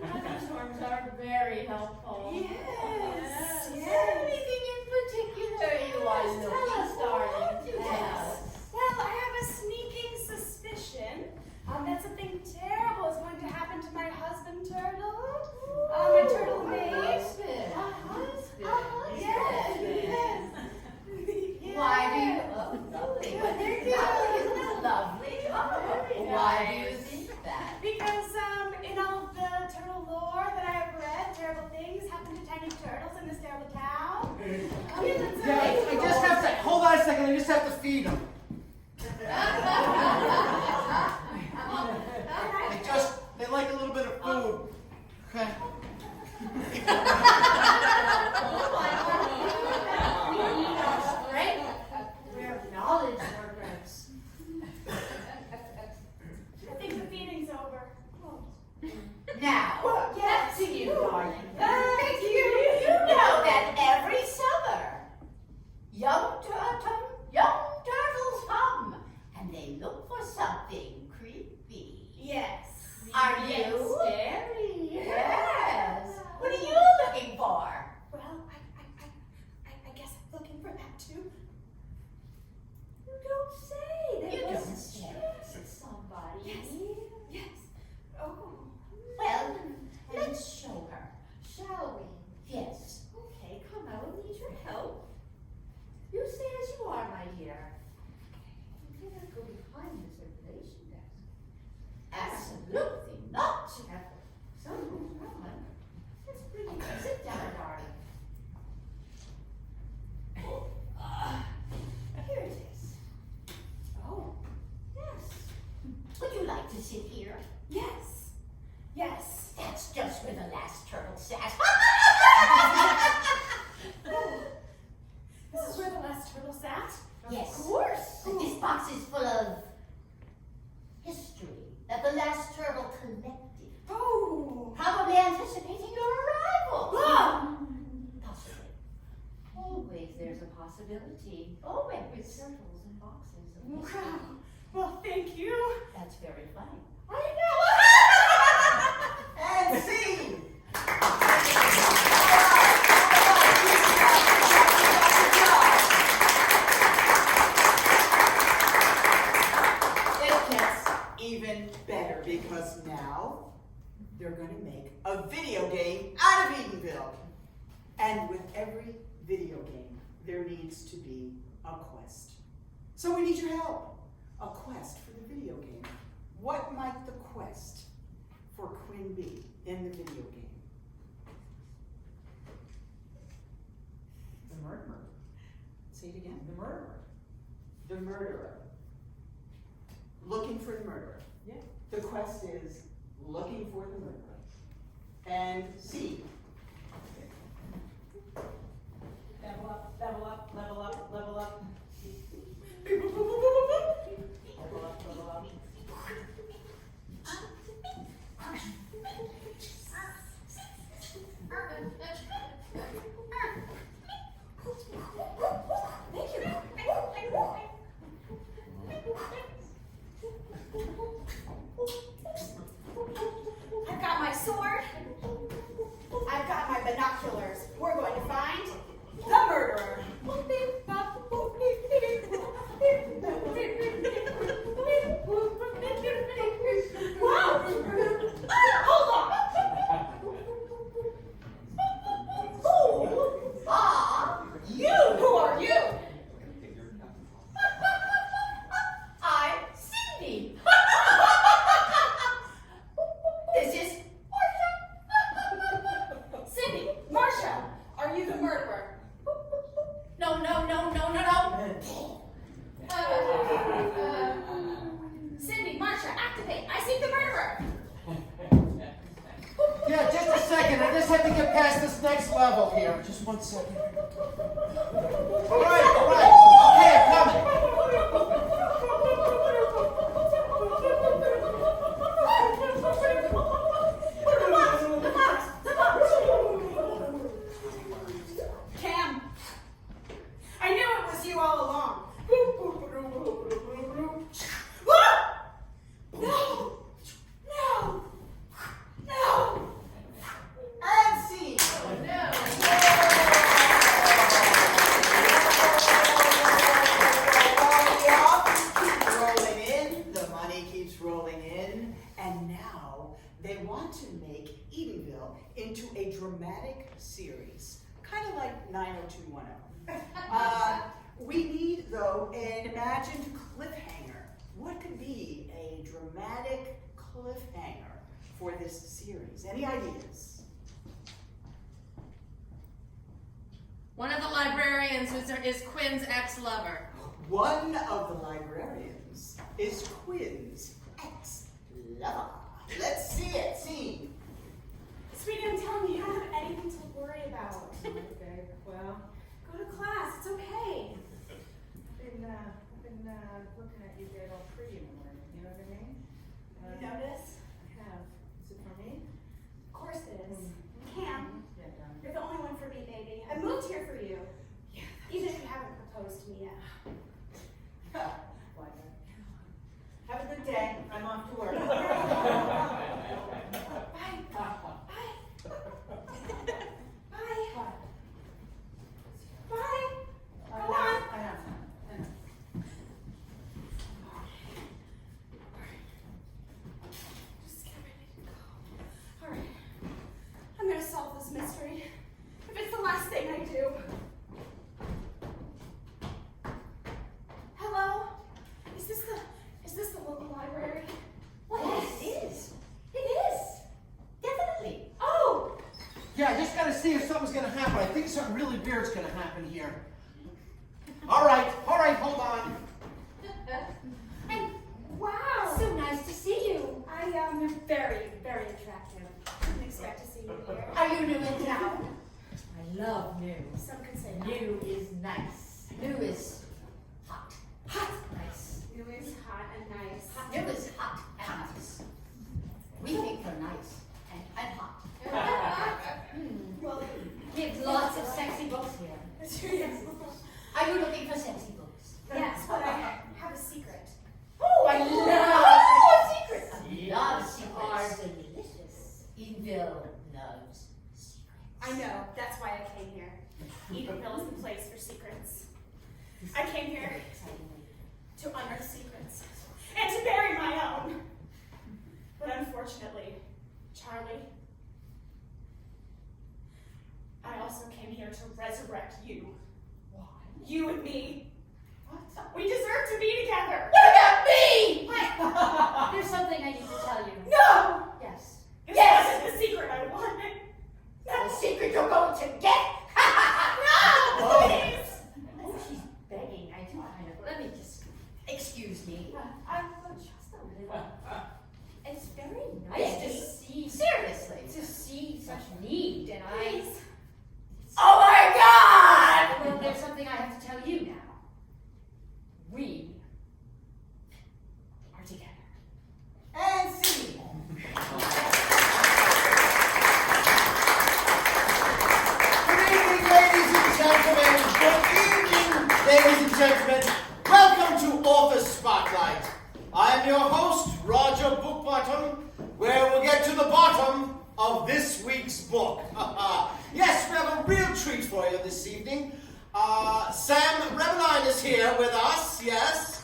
Thunderstorms are very helpful. Yes. Anything in particular you want to know? Tell us, darling. Yes. Well, I have a sneaking suspicion that something terrible is going to happen to my husband turtle. My turtle mate. Husband. Yes. Why do you? Oh, lovely. Isn't that lovely? Why do you think that? Because in all of the turtle lore that I have read, terrible things happen to tiny turtles in this terrible town. I just have to, hold on a second, I just have to feed them. They like a little bit of food. Okay. We're knowledge workers. I think the feeding's over. Now, back to you, darling. You know that every summer, young turtles that? Yes. Of course. But this box is full of history that the last turtle collected. Oh. Probably anticipating your arrival. Ah. Possibly. Always there's a possibility. Always with turtles and boxes. Wow. Well, thank you. That's very funny. I know. And scene! It gets even better because now they're going to make a video game out of Edenville. And with every video game, there needs to be a quest. So we need your help. A quest for the video game. What might the quest for Quinn be in the video game? The murderer. Say it again. The murderer. The murderer. Looking for the murderer. Yeah. The quest is looking for the murderer. And C. Level up, level up, level up, level up. Level up, level up. I've got my sword. I've got my binoculars. We're going to find the murderer. Wow! Hold on! Who are you? Who are you? I'm Cindy. This is Marcia. Cindy, Marcia, are you the murderer? No. Cindy, Marcia, activate. I see the murderer. Yeah, just a second. I just have to get past this next level here. Just 1 second. All right. Okay, I'm coming. Cam, I knew it was you all along. No! And scene. Rolling in, the money keeps rolling in, and now they want to make Edenville into a dramatic series, kind of like 90210. We need, though, an imagined cliffhanger. What could be a dramatic cliffhanger for this series? Any ideas? One of the librarians is Quinn's ex-lover. One of the librarians is Quinn's ex-lover. Let's see it. Scene. Sweetie, I'm telling you, you don't have anything to worry about. Okay, well, Go to class, it's okay. I've been looking at you get all pretty in the morning, you know what I mean? You notice? I have. Is it for me? Of course it is. Cam, Yeah, done. you're the only one for me, baby. I moved here for you. Even if you haven't proposed to me yet. Why not? Have a good day. I'm off to work. Bye. Bye. Bye. Bye. Go on. I have time. Just get ready to go. All right. I'm gonna solve this mystery. If it's the last thing I do. Hello? Is this the local library? Yes, it is. It is. Definitely. Oh! Yeah, I just gotta see if something's gonna happen. I think something really weird's gonna happen here. All right, hold on. And wow! So nice to see you. I am very, very attractive. Didn't expect to see you here. Are you new in town? I love new. Some could say that. New is nice. New is I came here to unearth secrets and to bury my own. But unfortunately, Charlie, I also came here to resurrect you. Why? You and me. We deserve to be together. What about me? What? There's something I need to tell you. No! Yes. This Yes! wasn't the secret I wanted. The secret you're going to get? No! Please! Oh, she's begging. I do kind of. Let me just. Excuse me. I will just a little. It's very nice to see. Seriously, to see such need, and I. Please. Oh my God! Well, there's something I have to tell you now. We are together. And see. Good evening, ladies and gentlemen. Good evening, ladies and gentlemen. Welcome to Author Spotlight. I am your host, Roger Bookbottom, where we'll get to the bottom of this week's book. Yes, we have a real treat for you this evening. Sam Rebeline is here with us, yes.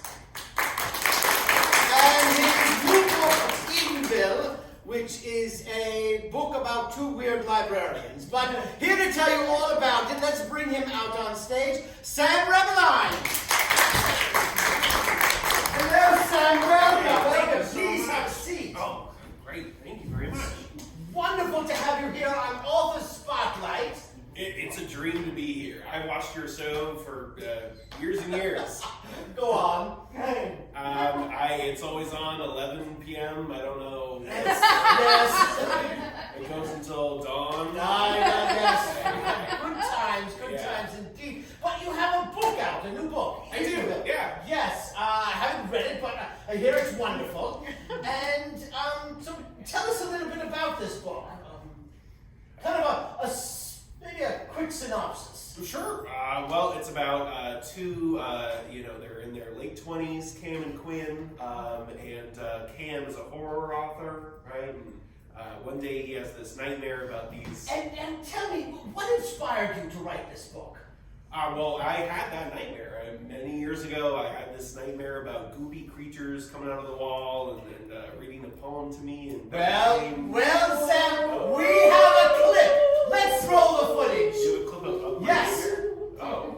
And his new book, Edenville, which is a book about two weird librarians. But here to tell you all about it, let's bring him out on stage, Sam Rebeline. Hello, Sam. Welcome. Please have a seat. Oh, great. Thank you very much. Wonderful to have you here on Author Spotlight. It's a dream to be here. I watched your show for years and years. Go on. It's always on 11 p.m. I don't know. Yes. It goes until dawn. Yes. Good Yeah. times indeed. But you have a book out, a new book. I do, yeah. Yes, I haven't read it, but I hear it's wonderful. And so tell us a little bit about this book. Kind of maybe a quick synopsis. Sure. Well, it's about two, they're in their late 20s, Cam and Quinn. And Cam is a horror author, right? And one day he has this nightmare about these. And tell me, what inspired you to write this book? Well, I had that nightmare. Many years ago, I had this nightmare about goopy creatures coming out of the wall and reading a poem to me. And Well, Sam, we have a clip. Let's roll the footage. Do a clip of Yes. here? Oh.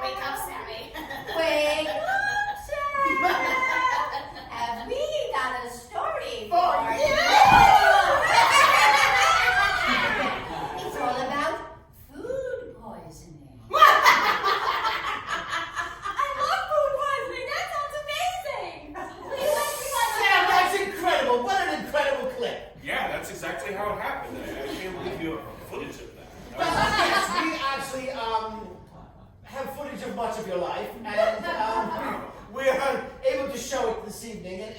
Wake up, Sammy. Wake up, Sam. Have we got a story for you? It's all about food poisoning. I love food poisoning. That sounds amazing. Sam, that's incredible. What an incredible clip. Yeah, that's exactly how it happened. I can't believe you have footage of that. Well, yes, we actually have footage of much of your life, and we are able to show it this evening. And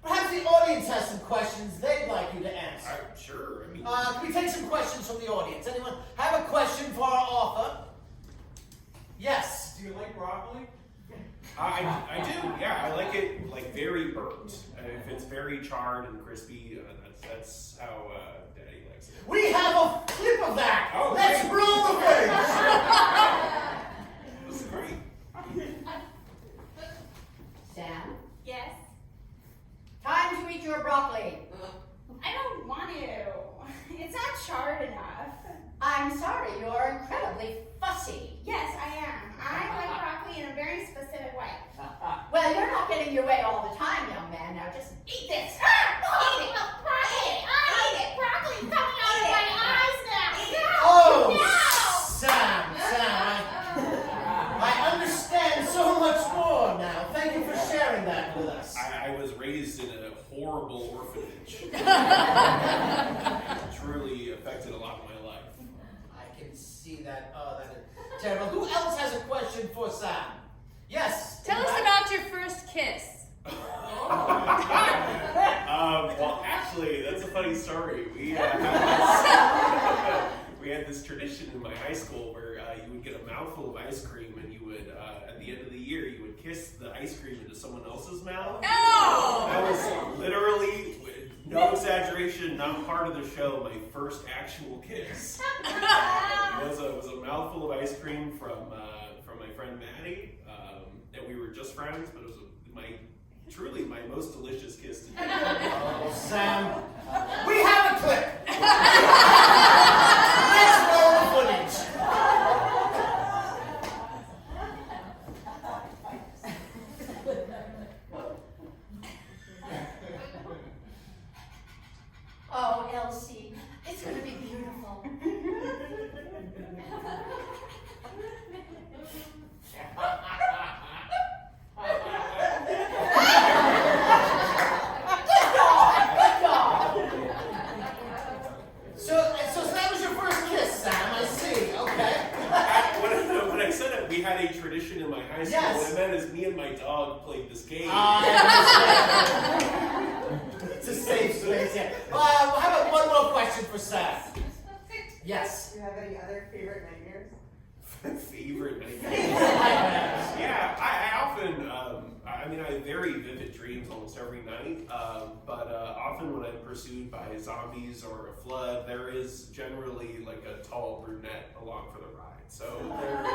perhaps the audience has some questions they'd like you to answer. Sure. I mean, Can we take some questions from the audience? Anyone have a question for our author? Yes. Do you like broccoli? I do. Yeah, I like it like very burnt. If it's very charred and crispy, that's how Daddy likes it. We have a clip of that. Oh, Let's great. roll the footage. This is great. Sam, Yes. time to eat your broccoli. I don't want to. It's not charred enough. I'm sorry, you're incredibly fussy. Yes, I am. I like broccoli in a very specific way. Well, you're not getting your way all the time, young man. Now just eat this. Broccoli! I eat it! Broccoli's coming out of my eyes now! Oh, Sam, I understand so much more now. Thank you for sharing that with us. I was raised in a horrible orphanage. Truly affected a lot of my life. I can see that. Oh, that is terrible. Who else has a question for Sam? Yes. Tell us about your first kiss. Well, actually, that's a funny story. We had this tradition in my high school where you would get a mouthful of ice cream and you would, at the end of the year, you would kiss the ice cream into someone else's mouth. No! That was literally no exaggeration, not part of the show, my first actual kiss. It was a mouthful of ice cream from my friend Maddie, and we were just friends, but it was truly my most delicious kiss to date. Oh, Sam, we have a clip. Let's roll the footage. Oh, Elsie, it's gonna be beautiful. So that was your first kiss, Sam. I see. Okay. When I said it, we had a tradition in my high school, Yes. and that is me and my dog played this game. It's a safe space. Yeah. How about one more question for Sam? Yes. Do you have any other favorite nightmares? Favorite nightmare. Yeah, I often, I have very vivid dreams almost every night, but often when I'm pursued by zombies or a flood, there is generally like a tall brunette along for the ride. So there,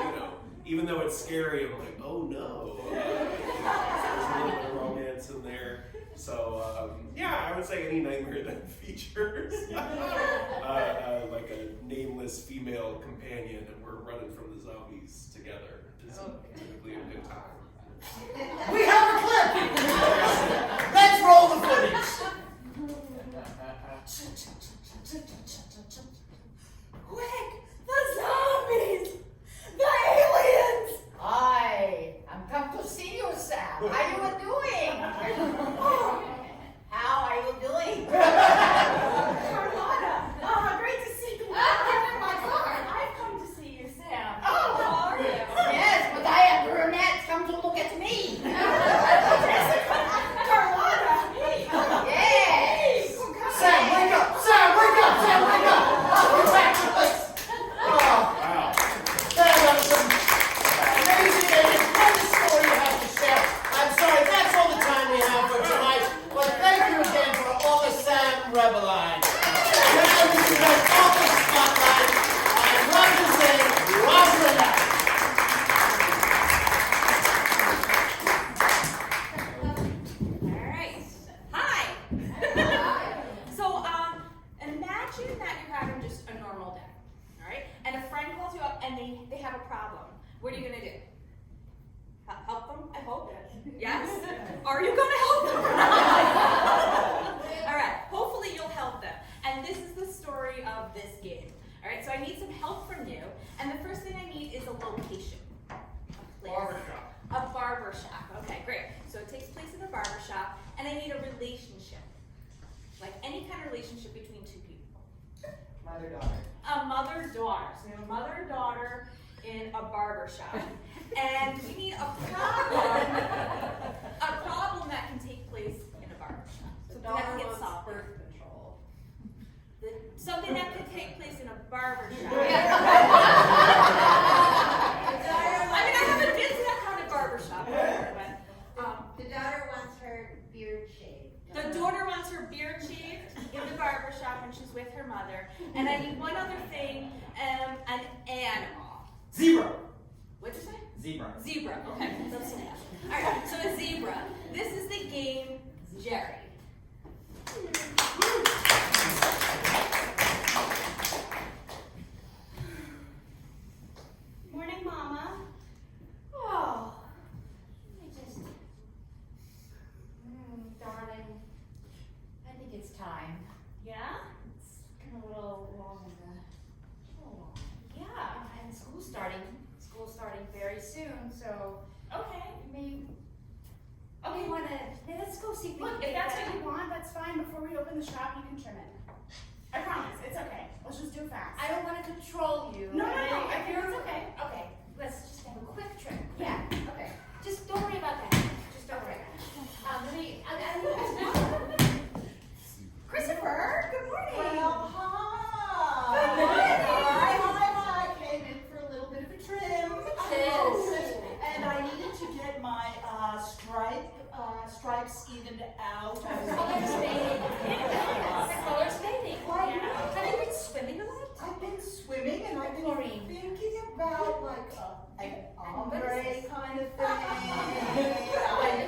even though it's scary, I'm like, oh no. There's a little bit of romance in there. So I would say any nightmare that features like a nameless female companion and we're running from the zombies together is typically a good time. We have a clip. Let's roll the footage. Quick! The zombies! The aliens! Hi, I'm come to see you, Sam. How you doing? How are you doing? Carlotta! Great to see you. Get in my car. I've come to see you, Sam. Oh. How are you? Yes, but I am brunette. Come to look at me. Carlotta! Yes. Sam, wake up! Sam, wake up! Sam, wake up! Oh, you're back to us. Wow. Sam, that was some amazing and incredible story you have to share. I'm sorry, that's all the time we have for tonight. But thank you again for all the Sam Rebeline. Now this is our office spotlight. I'd love to say, Rosalind. Alright. Hi! So, imagine that you're having just a normal day. Alright? And a friend calls you up and they have a problem. What are you gonna do? Help them, I hope? Yes? Are you gonna help them or not? Alright, hopefully you'll help them. And this is the story of this game. Alright, so I need some help from you. And the first thing I need is a location. A place. Barbershop. A barber shop. Okay, great. So it takes place in a barber shop, and I need a relationship. Like any kind of relationship between two people. Mother-daughter. A mother-daughter. So we have a mother-daughter in a barber shop. And we need a problem that can take place in a barber shop. Something that can get solved. birth control. Something that can take place in a barber shop. I mean, I haven't been to that kind of barber shop before, but The daughter wants her beard shaved. the daughter wants her beard shaved in the barber shop when she's with her mother. And I need one other thing, an animal. Zero. What'd you say? Zebra. Zebra. Okay, that's enough. All right, so a zebra. This is the game, Jerry. Morning, Mama. Oh, darling, I think it's time. Yeah? It's been a little long Yeah. and school's starting very soon, so Okay. maybe we wanna, let's go see if we Look, can if get that's that. what you want, that's fine. Before we open the shop, you can trim it. I promise. It's okay. Let's just do it fast. I don't wanna control you. No, no, I no. mean, I feel it's okay. Okay, let's just have a quick trip. Yeah, okay. Just don't worry about that. Just don't worry about that. Christopher, good morning. Well, hi. Good morning. Hi. Came in for a little bit of a trim. Yes. And I needed to get my stripes evened out. I was like an ombre kind of thing.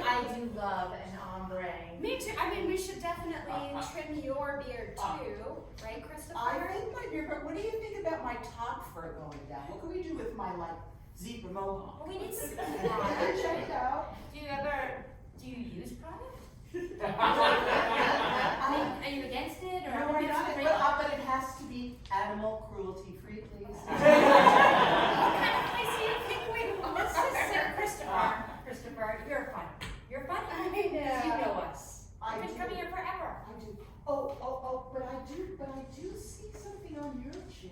I do love an ombre. Me too. I mean, we should definitely trim your beard too, right, Christopher? I think my beard, but what do you think about my top fur going down? What can we do with my like zebra mohawk? Well, we need some. Check it out. Do you use product? Are you against it or? No, I'm not, but it has to be animal cruelty free, please. What kind of place do you think we This is Sir Christopher. Christopher, you're funny. You're funny. I know. You know us. I You've been do. coming here forever. I do. But I do see something on your chin.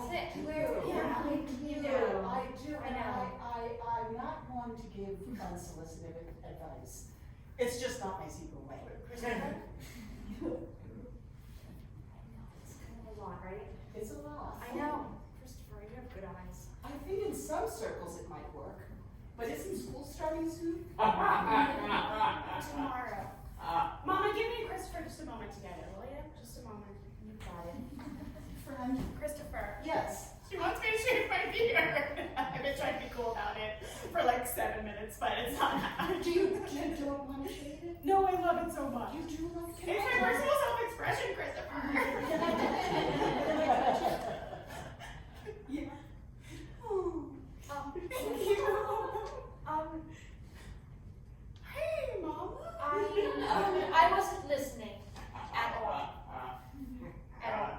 Sit. Where? Yeah, I do. you know. I do. I And know. I'm not one to give unsolicited advice. It's just not my secret way. Christopher? It's kind of a lot, right? It's a lot. I know. Christopher, you have good eyes. I think in some circles it might work. But isn't school starting soon? Tomorrow. Mama, give me Christopher just a moment together, will you? Just a moment. You got it. Friend? Christopher. Yes. She wants me to shave my beard. I've been trying to be cool about it for like 7 minutes, but it's not happening. Do you don't want to shave it? No, I love it so much. You do like It's my personal self-expression, Christopher. Yeah. Thank you. Hey, Mama. I wasn't listening at all. At all.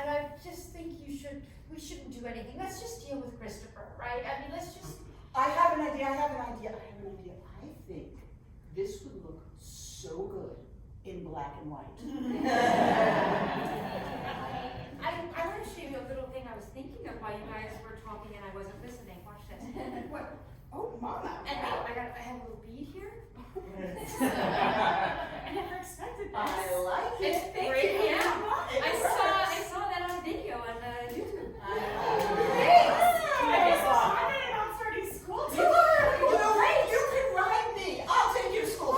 And I just think we shouldn't do anything. Let's just deal with Christopher, right? I mean, let's just. I have an idea. I think this would look so good in black and white. I want to show you a little thing I was thinking of while you guys were talking and I wasn't listening. Watch this. What? Oh, Mama. And I have a little bead here. I never expected this. I like it. It's freaking out. I saw that on video on YouTube. I guess it's smart that I'm starting school too. You can ride me. I'll take you to school.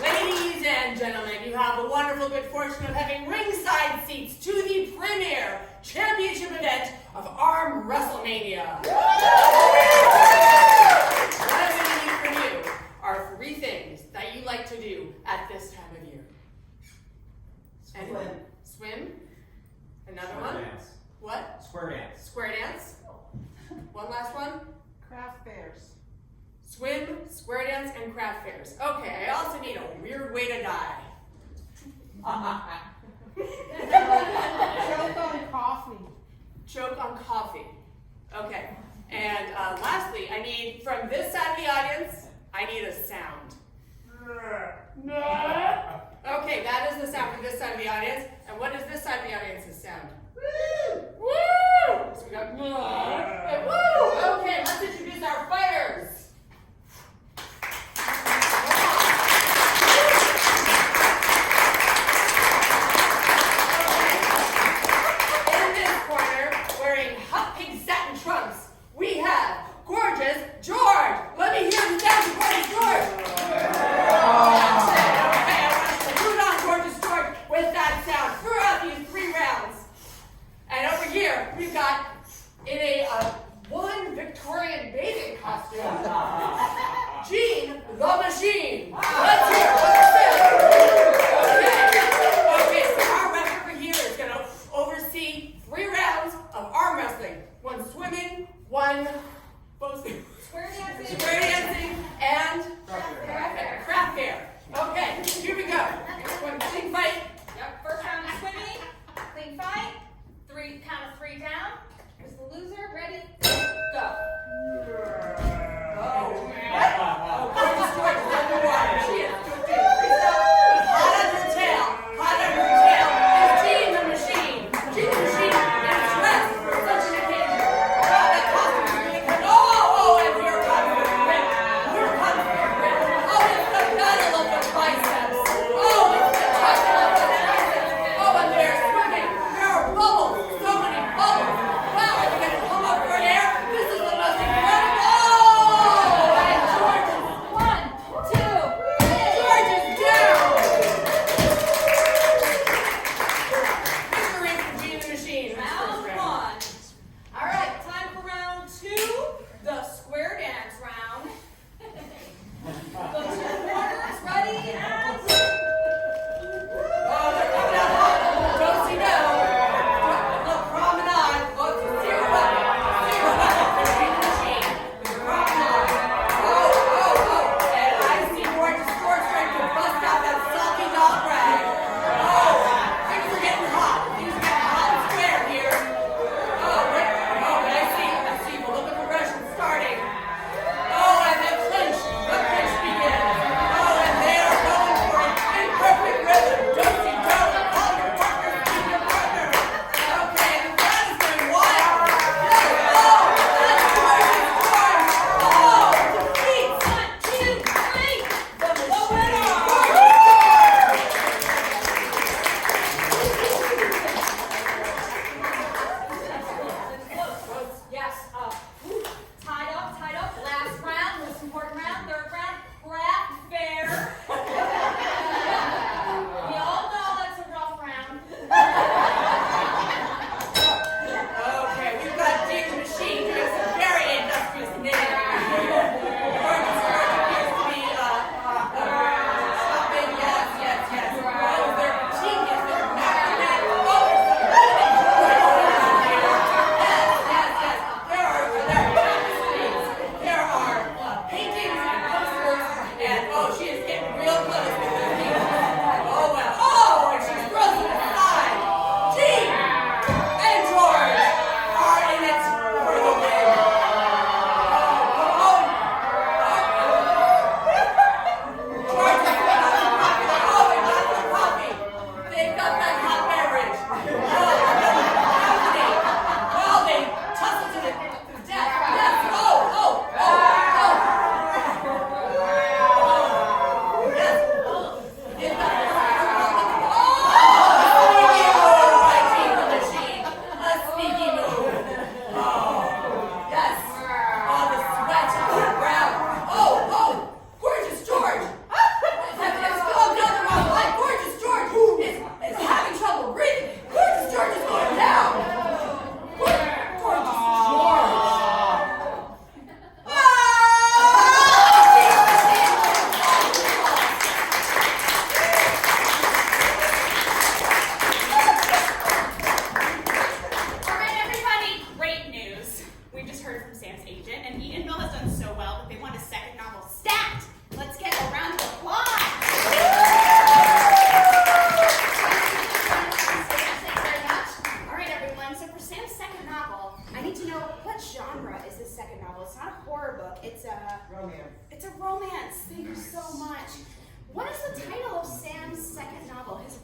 Ladies and gentlemen, you have the wonderful good fortune of having ringside seats to the premier championship event of Arm WrestleMania. What I'm going to need from you are 3 things that you like to do at this time of year. Anyone? Swim. Another Square one? dance. What? Square dance. Square dance. One last one. Craft fairs. Swim, square dance, and craft fairs. Okay, I also need a weird way to die. Choke on coffee. Choke on coffee. Okay. And lastly, I need, from this side of the audience, I need a sound. Okay, that is the sound from this side of the audience. And what is this side of the audience's sound? Woo! Woo! So we got and woo! Okay, let's introduce our fighters. In this corner, wearing hot pink satin trunks, we have gorgeous George. Let me hear the sound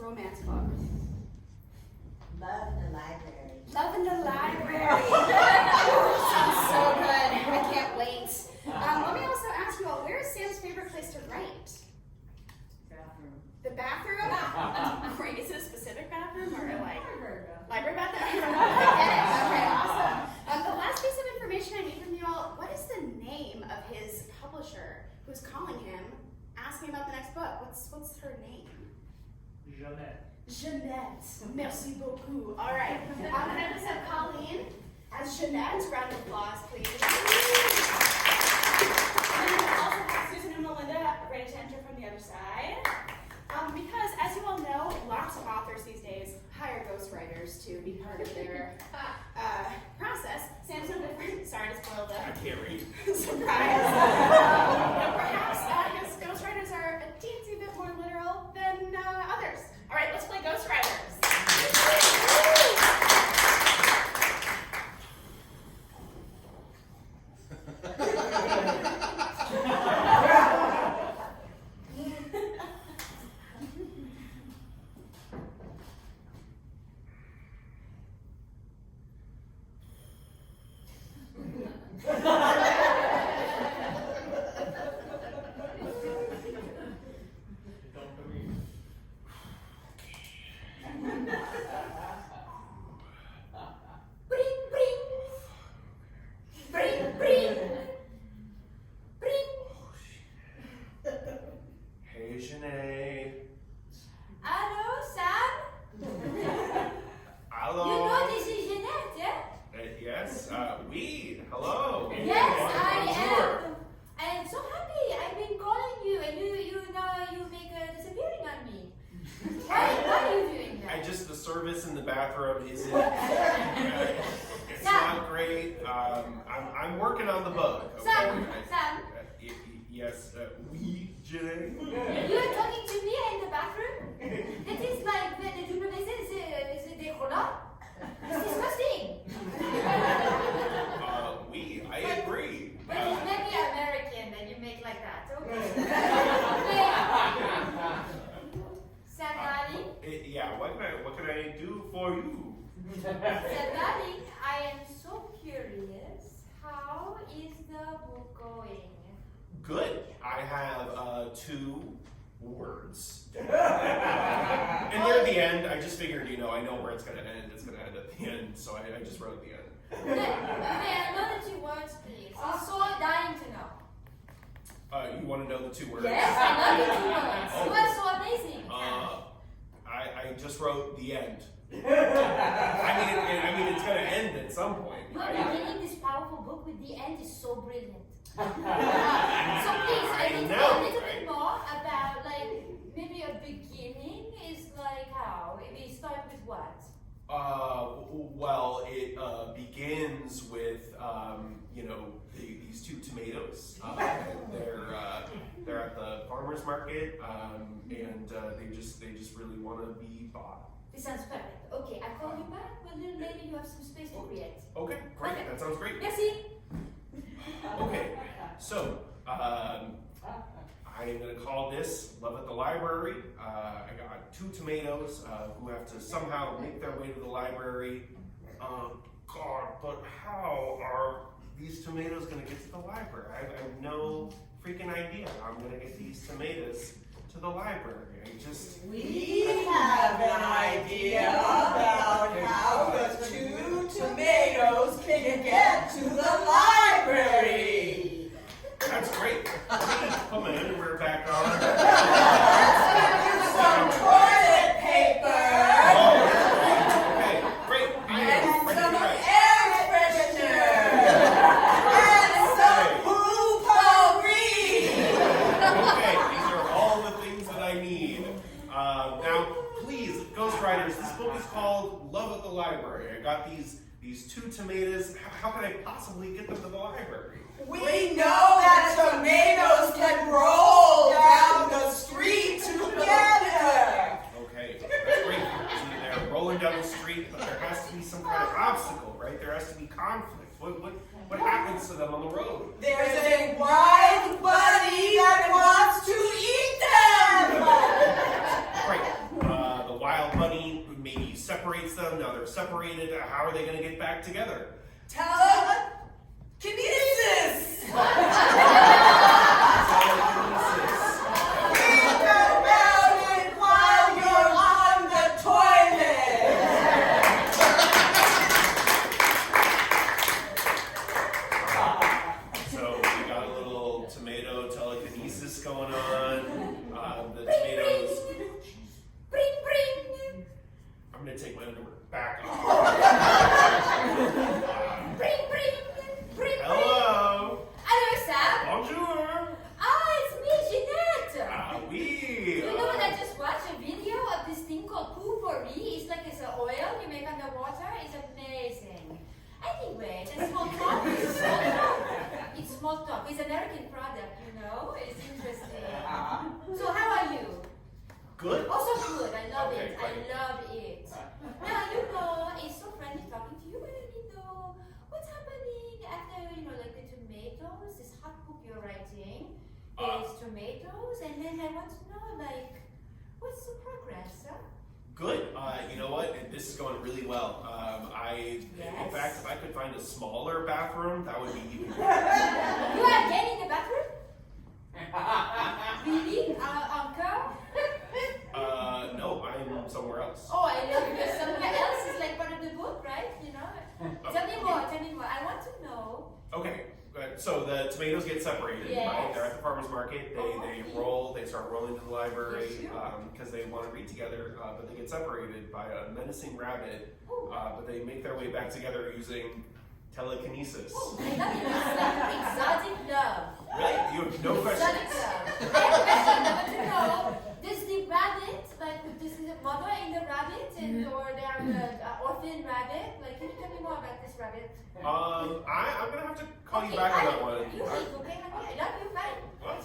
romance book? Love in the library. Love in the Library. Sounds so good. I can't wait. Let me also ask you all, where is Sam's favorite place to write? Bathroom. The bathroom? Great. Is it a specific bathroom or like library bathroom? I get it. Okay, awesome. The last piece of information I need from you all, what is the name of his publisher who's calling him, asking about the next book? What's her name? Jeanette. Jeanette. Merci beaucoup. All right. Can I just have Colleen as Jeanette? Round of applause, please. And I also have Susan and Melinda ready to enter from the other side. Because, as you all know, lots of authors these days hire ghostwriters to be part of their process. Sam's no different. Sorry to spoil the I can't read. surprise. But perhaps his ghostwriters are a teensy bit more literal than others. All right, let's play Ghostwriters. Bring, bring. Bring, bring. Bring. Hey, Janae. Hello, Sam. Hello. You know this is Jeanette, yeah? Yes, we. Hello. Yes, I Bonjour. am. I am so happy. I've been calling you, and you make disappearing on me. Why are you doing that? The service in the bathroom isn't. It's Sam. not great. I'm working on the book. Okay? Sam, Sam. Yes, we, Janae. You are talking to me in the bathroom? That is like the WC is the roller. It's disgusting. I agree. But it's maybe American that you make like that. Okay. Sam, darling. Yeah, what can I do for you? Sam, darling, I am so curious. How is the book going? Good. I have 2 words. And they're at the end. I just figured, I know where it's going to end. It's going to end at the end, so I just wrote the end. May I know the 2 words, please? I'm so dying to know. You want to know the 2 words? Yes, I know the 2 words. You are so amazing. I just wrote the end. I mean, it's going to end at some point. You are Right? beginning this powerful book with the end is so brilliant. So please, I need to know a little right? bit more about, like, maybe a beginning is like how? We start with what? Well, it begins with these 2 tomatoes. They're at the farmer's market, and they just really want to be bought. This sounds perfect. Okay, I call you back when maybe you have some space to create. Okay, great. Okay. That sounds great. Merci. Okay, so I am going to call this Love at the Library. I got 2 tomatoes who have to somehow make their way to the library. God, but how are these tomatoes going to get to the library? I have no freaking idea how I'm going to get these tomatoes to the library. We have an idea about how the 2 tomatoes can get to the library. That's great. Put my underwear back on. Some toilet paper. Okay, great. And Ready some to write. air freshener. And some potpourri. Okay, these are all the things that I need. Now, please, Ghostwriters, this book is called Love at the Library. I got these 2 tomatoes. How can I possibly get them to the library? We know that tomatoes can roll down the street together. Okay, that's great. See, they're rolling down the street, but there has to be some kind of obstacle, right? There has to be conflict. What happens to them on the road? There's a wild bunny that wants to eat them. Right. The needed, how are they going to get back together? Telekinesis! While you're on the toilet. So we got a little tomato telekinesis going on. The tomatoes. Bring, bring. I'm going to take my underwear back off. Bring, bring. Bring, Hello. Hello, Sam. Bonjour. Ah, it's me, Jeanette. Oui. You know what? I just watched a video of this thing called Poo-Pourri. It's like it's an oil you make underwater. It's amazing. Anyway, the small talk is small talk. It's small talk. It's American product, you know? It's interesting. So how are you? Good. Also good. I love Okay, it. I great. love it. Now, you know, it's so friendly talking to you, but I need to know what's happening after, like the tomatoes, this hot book you're writing. There's tomatoes, and then I want to know, what's the progress, huh? Good. You know what? This is going really well. In Yes. fact, if I could find a smaller bathroom, that would be even better. You are again in the bathroom? Really? Uncle? No, I'm somewhere else. Oh, I love you. Somewhere else is like part of the book, right? Tell me more. I want to know. Okay. So the tomatoes get separated, Yes. right? They're at the farmer's market. They start rolling to the library Yes, because they want to read together, but they get separated by a menacing rabbit. Oh. But they make their way back together using telekinesis. Oh, I love it. It's like exotic love. Right? You have no question. Exotic love. I have a question. I want to know, does the rabbit, this is a mother in the rabbit, or they are an orphan rabbit? Can you tell me more about this rabbit? I'm gonna have to call you Okay, back on that one. You leave, okay, honey? I love you, bye. What?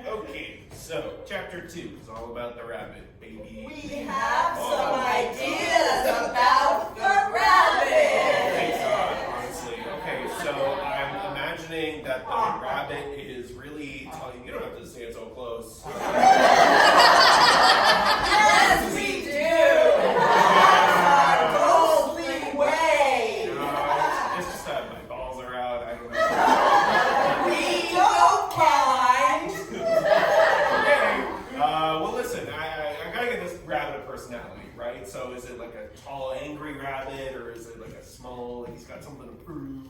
Okay, so chapter 2 is all about the rabbit, baby. We have some ideas about the rabbit. Thanks God, honestly. Okay, so I'm imagining that the rabbit is really telling you don't have to stand so close. Yes, we do. Our Goldie way. It's just that my balls are out. I don't know. We don't mind. Okay. Well, listen. I gotta get this rabbit a personality, right? So is it like a tall, angry rabbit, or is it like a small? He's got something to prove.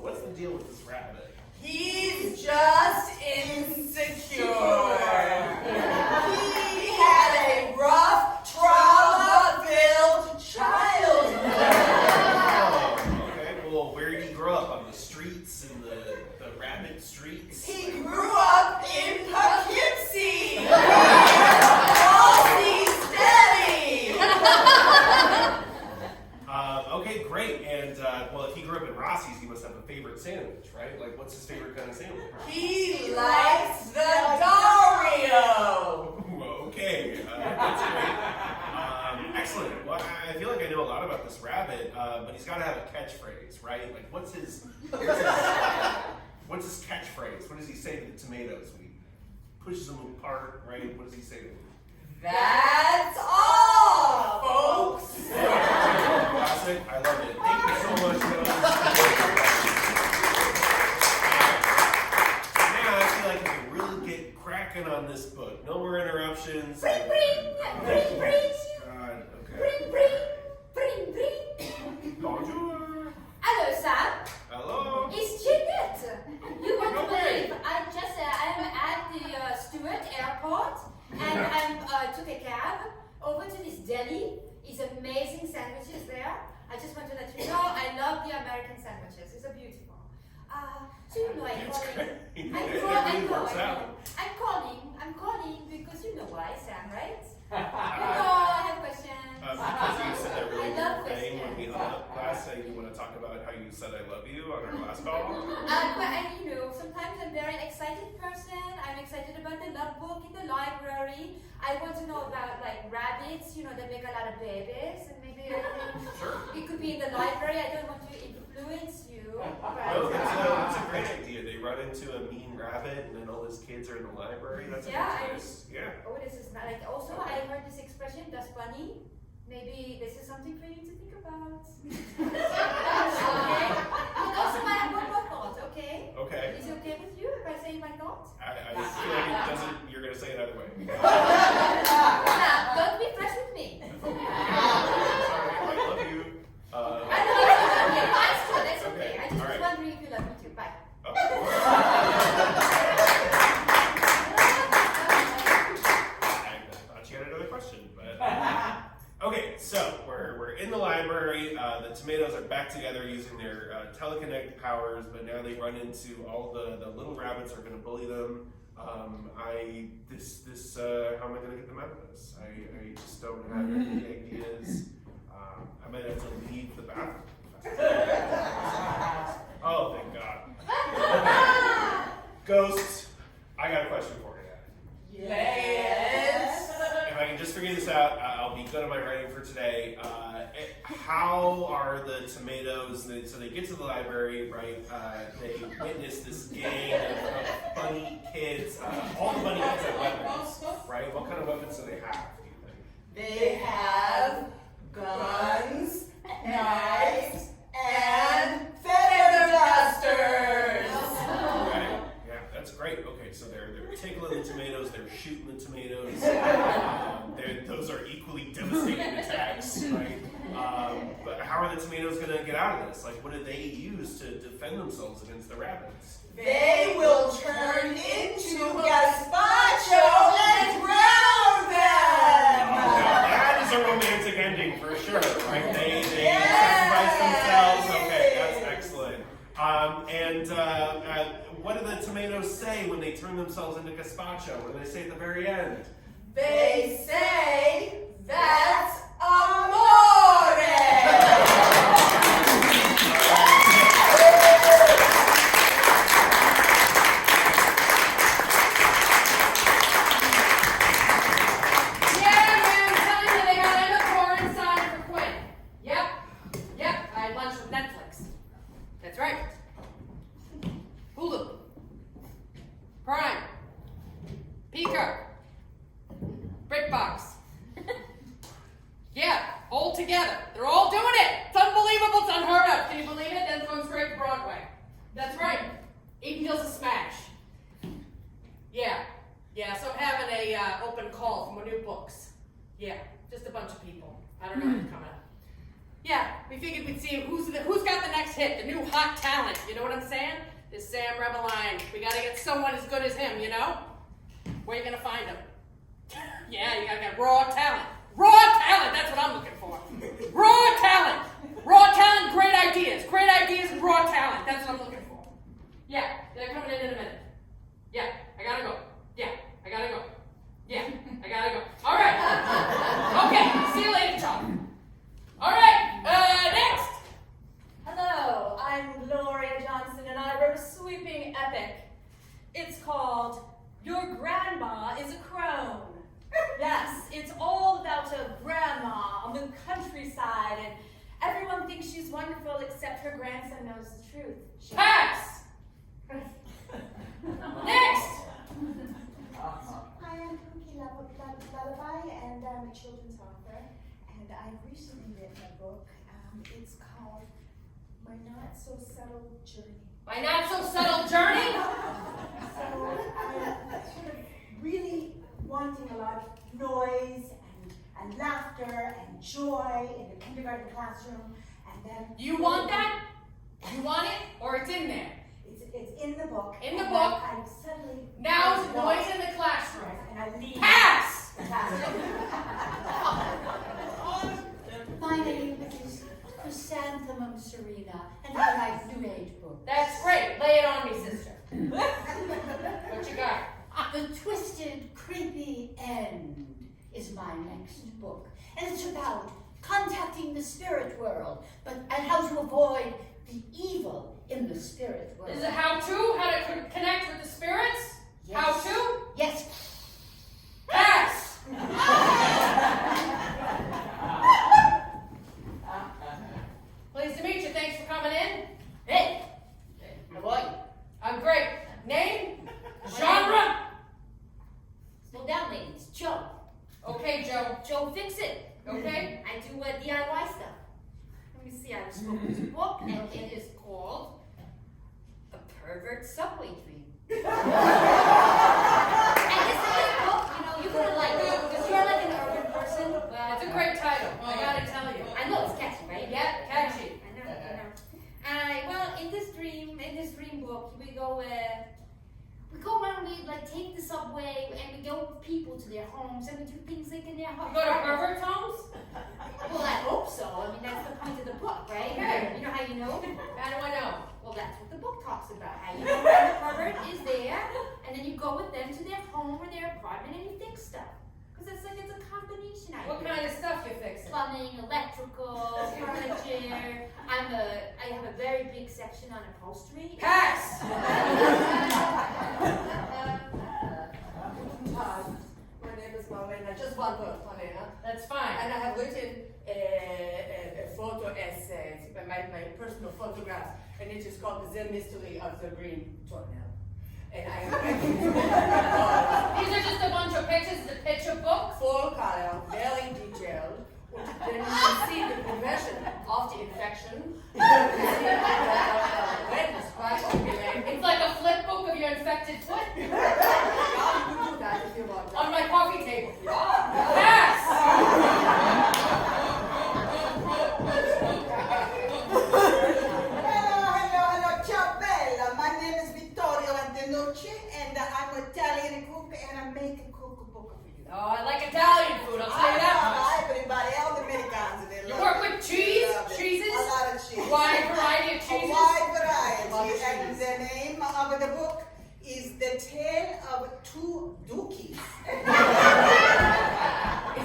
What's the deal with this rabbit? He's just insecure. He had a rough, trauma-filled childhood. Oh, okay. Well, where did he grow up? On the streets, in the rabbit streets? He grew up in Poughkeepsie. Halsey's Deli. Okay, great. And well, if he grew up in Rossi's, he must have a favorite sandwich, right? What's his favorite kind of sandwich? He likes the Dario. Okay, that's great. Excellent. Well, I feel like I know a lot about this rabbit, but he's got to have a catchphrase, right? What's his catchphrase? What does he say to the tomatoes when he pushes them apart, right? What does he say to them? That's all, folks. Classic. I love it. Thank you so much, now I feel like I can really get cracking on this book. No more interruptions. Bring, bring, bring, bring. God, okay. Bring, bring. Bonjour. Hello, Sam. Hello. It's Jeanette. You won't No way. believe. I'm at the Stewart Airport, and I took a cab over to this deli. It's amazing sandwiches there. I just want to let you know I love the American sandwiches. It's a beautiful. So you know I'm That's calling. great. It really works out. I'm calling because you know why, Sam, right? You know I have questions. Because you said that really I love weird thing when we questions. hung up last night. You want to talk about how you said I love you on our last call? Sometimes I'm a very excited person. I'm excited about the love book in the library. I want to know about rabbits, that make a lot of babies, and maybe it could be in the library. I don't want to influence you. Well, that's a great idea. They you run into a mean rabbit and then all his kids are in the library? That's nice. Yeah. Oh, this is not like. Also, I heard this expression, "das bunny." Maybe this is something for you to think about. Okay. And also, I have one more thought. Okay. Okay. Is it okay with you if I say my thought? I feel like it doesn't. You're gonna say it either way. Now, don't be fresh with me. Sorry, I love you. I love you. Okay, that's true. That's okay. I just All was right. wondering if you love me too. Bye. I thought you had another question, but okay. So we're in the library. The tomatoes are back together using their telekinetic powers, but now they run into all the little rabbits are going to bully them. How am I going to get them out of this? I just don't have any ideas. I might have to leave the bathroom. Oh, thank God. Ghosts, I got a question for you. Yes. If I can just figure this out, I'll be good at my writing for today. How are the tomatoes, so they get to the library, right? They witness this gang of bunny kids. All the bunny kids have weapons, right? What kind of weapons do they have, do you think? They have guns, knives, and feather dusters. Okay, yeah, that's great. Okay, so they're tickling the tomatoes, they're shooting the tomatoes. Those are equally devastating attacks, right? But how are the tomatoes going to get out of this? Like, what do they use to defend themselves against the rabbits? They will turn into gazpacho and drown them. Now, that is a romantic ending for sure, right? They sacrifice themselves. Okay, that's excellent. And what do the tomatoes say when they turn themselves into gazpacho? What do they say at the very end? They say that's amore. Yeah, man, I'm telling you, they got Emma Corrin signed for Quinn. Yep, I had lunch with Netflix. That's right. Hulu, Prime, Peacock, BritBox. Yeah, all together. They're all doing it. It's unbelievable. It's unheard of. Can you believe it? Then it's going straight to Broadway. That's right. Even Hill's a smash. Yeah. So I'm having a open call for my new books. Yeah, just a bunch of people. I don't know who's coming up. Yeah, we figured we'd see who's got the next hit, the new hot talent. You know what I'm saying? This Sam Rebeline. We gotta get someone as good as him. You know? Where are you gonna find him? Yeah, you gotta get raw talent. Raw talent, that's what I'm looking for. Raw talent. Raw talent, great ideas. Great ideas and raw talent. That's what I'm looking for. Yeah, they're coming in a minute. Yeah, I gotta go. Yeah, I gotta go. Yeah, I gotta go. All right. Okay, see you later, Tom. All right, next. Hello, I'm Gloria Johnson, and I wrote a sweeping epic. It's called Your Grandma is a Crone. Yes, it's all about a grandma on the countryside, and everyone thinks she's wonderful except her grandson knows the truth. Pass. Next. Hi, I'm Cookie Lullaby, and I'm a children's author, and I've recently written a book. It's called My Not So Subtle Journey. My not so subtle journey. So I'm sort of really wanting a lot of noise and laughter and joy in the kindergarten classroom, and then You want that? You want it, or it's in there? it's in the book. In the and book. I suddenly Now it's noise in the classroom. and I leave. Pass. My name is Chrysanthemum Serena, and I write New Age books. That's great. Lay it on me, sister. What you got? The Twisted Creepy End is my next book, and it's about contacting the spirit world, and how to avoid the evil in the spirit world. Is it how to connect with the spirits? Yes. How to? Yes. Pass. Pleased to meet you. Thanks for coming in. Hey, how are you? I'm great. book, and it is called A Pervert Subway Dream. And this is a book, you're gonna like it, because you're like an urban person. Well, It's a great title, I gotta tell you. I know it's catchy, right? Yeah, catchy. I know. Well, in this dream book, we go around, we like take the subway, and we go with people to their homes, and we do things like in their homes. You go to pervert homes? Well, I hope so. I mean, that's the point of the book, right? Okay. You know how you know? How do I know? Well, that's what the book talks about. How you know when the pervert is there, and then you go with them to their home or their apartment, and you fix stuff. Because it's a combination idea. What kind of stuff you fixing? Plumbing, electrical, furniture. I have a very big section on upholstery. Pass! My name is Marlena, just one word, Marlena. That's fine. And I have written a photo essay, my personal photographs, and it is called The Mystery of the Green Tornado. And I am writing These are just a bunch of pictures. It's a picture book. full color, very detailed. Then you can see the progression of the infection. You can see the red spot on the leg. It's like a flip book of your infected foot Yeah, you can do that if you want. on my coffee table. Yeah. Pass! Hello, ciao bella. My name is Vittorio Antenucci, and I'm Italian cook, and I make a cookbook for you. Oh, I like Italian food. I'll tell you that much. Everybody, all the Americans, they You love work it. with cheese? They love it. Cheeses? A lot of cheese. Wide variety of A cheeses? wide variety, Love and cheese. the name of the book is The Tale of Two Dookies. Is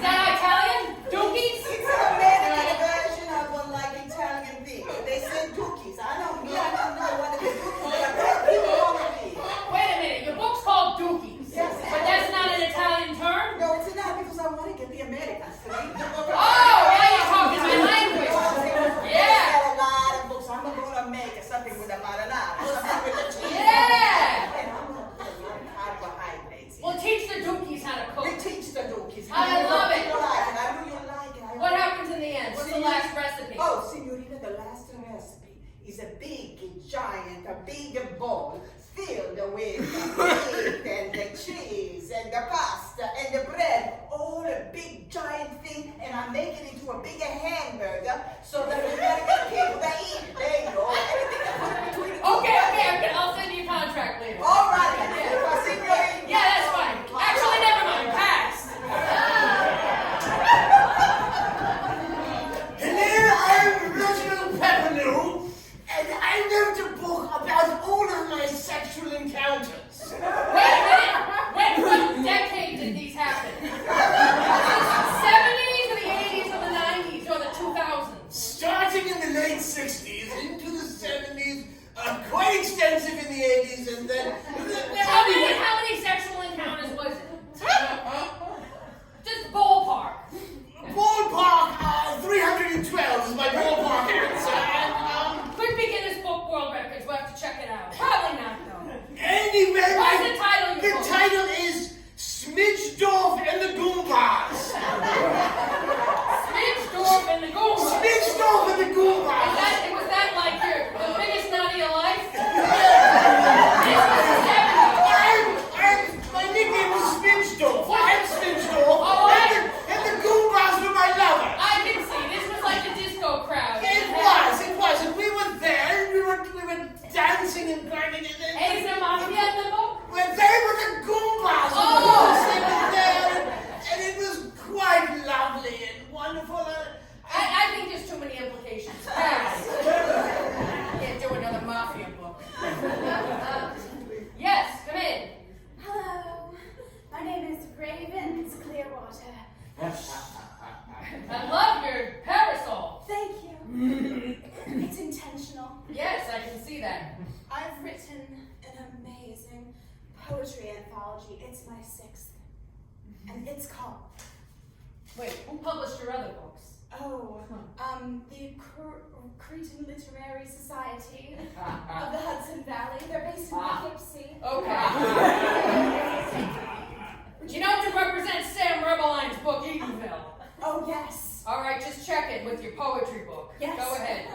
that Italian? Dookies? It's an American version of one like Italian thing. They say dookies. I don't know what it is, but people call it me. Wait a minute. Your book's called Dookies. Yes. But that's not an Italian term? No, it's not because I want to get the Americans to read the book. Oh, now you're talking my language. Yeah. Yeah. Sell a lot of books. I'm going to make something with the marinara, something with the cheese. Yeah. And I'm going to put a lot of carbohydrates in. Well, teach the Dookies how to We cook. teach the dookies. I love it. You like it. I know you like it. What happens in the end? What's the last recipe? Oh, Signorina, the last recipe is a big, giant, a big bowl filled with the meat and the cheese and the pasta and the bread, all a big, giant thing, and I make it into a bigger hamburger so that the American people, they eat it. There you go. Everything that put between the two. Okay. I'll send you a contract later. All right. Yeah. Signorina. Yeah, that's fine. Actually, never mind. Pass. Hello, I'm Reginald Pepperlew, and I wrote a book about all of my sexual encounters. Wait a minute. What decade did these happen? The 70s or the 80s or the 90s or the 2000s? Starting in the late 60s, into the 70s, quite extensive in the 80s, and then... How many sexual encounters was it? Just ballpark. Ballpark, 312 is my ballpark answer, and, Could be Guinness Book World Records. We'll have to check it out. Probably not, though. anyway... What's the title of your The book? title is Smidgendorf and the Goombas. Smidgendorf and the Goombas. Smidgendorf and the Goombas. Was that like the biggest night of your life? This was the 70s. My nickname was Smidgendorf. I'm Smidgendorf, Oh, and the Goombas were my lovers. I can see. This was like the disco crowd. It was, and we were there, and we were dancing and burning it. Hey, is there mafia in the book? Well, they were the Goombas, of Oh. course. They were there, and it was quite lovely and wonderful. I think there's too many implications. Pass. Can't do another mafia book. Yes, come in. Hello, my name is Ravens Clearwater. I love your parasol. Thank you. It's intentional. Yes, I can see that. I've written an amazing poetry anthology. It's my 6th. And it's called, Wait, who published your other books? the Cretan Literary Society of the Hudson Valley. They're based in Poughkeepsie. Okay. You know to represent Sam Rebeline's book, Edenville. Oh, yes. All right, just check it with your poetry book. Yes. Go ahead.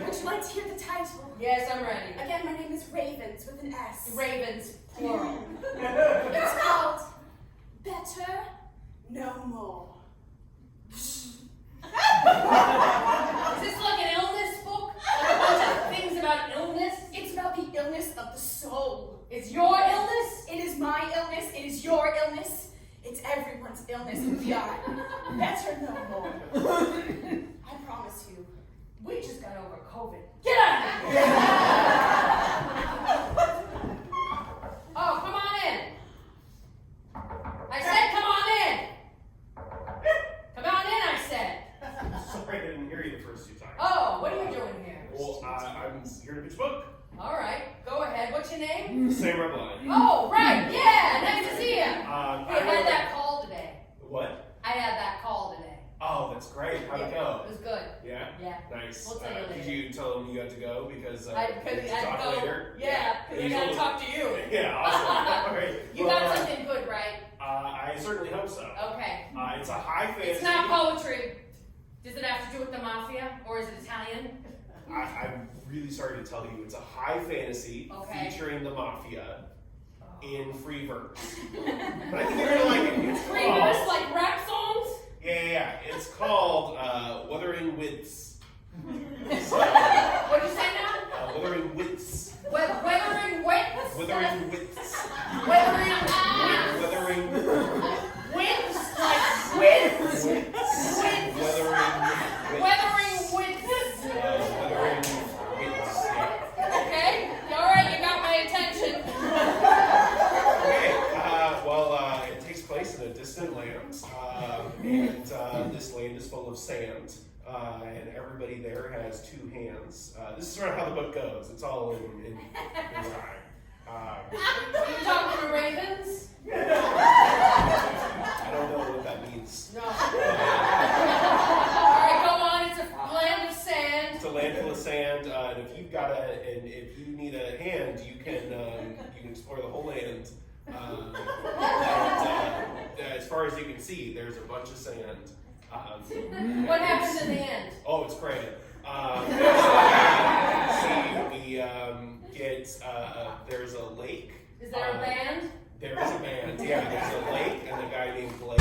Would you like to hear the title? Yes, I'm ready. Again, my name is Ravens with an S. Ravens, plural. It's called Better No More. Is this like an illness book? Like a bunch of things about illness? It's about the illness of the soul. It's your illness? It is my illness. It is your illness. It's everyone's illness, and we are better no more. I promise you, we just got over COVID. Get out of here! Oh, come on in. I said come on in. Come on in, I said. Sorry, I didn't hear you the first two times. Oh, what are you doing here? Well, I'm here to pitch a book. All right, go ahead. What's your name? Sam Rebline. Oh, right, yeah, nice to see you. Hey, I I had wrote- that call today. What? I had that call today. Oh, that's great. How'd it go? It was good. Yeah? Yeah. Nice. We'll tell you Did later. you tell him you got to go because I we should had talk to go. later? Yeah, because I He's a gotta little- talk to you. Yeah, awesome. All right. You Well, got something good, right? I certainly hope so. Okay. It's a high fantasy. It's not poetry. Does it have to do with the mafia, or is it Italian? I'm really sorry to tell you, it's a high fantasy Okay. featuring the mafia in free verse. But I think you're gonna like it. It's Free called- verse like rap songs? Yeah. It's called Wuthering Wits. What'd you say now? Wuthering Wits. Weathering wits? Wuthering Wits. Weathering Wuthering winds? Like winds? Wits. Winds. Wuthering Wits. Weathering wits. Wuthering Wits. Yeah. Okay? Alright, you got my attention. Okay, well, it takes place in a distant land, and this land is full of sand, and everybody there has two hands. This is sort of how the book goes. It's all in rhyme. You talking to ravens? I don't know what that means. No. Alright, go on. It's a land of sand. It's a land full of sand, and if you've got and if you need a hand, you can explore the whole land. And, as far as you can see, there's a bunch of sand. What happens in the end? Oh, it's great. There's a lake. Is there a band? There is a band. Yeah, there's a lake and a guy named Blake.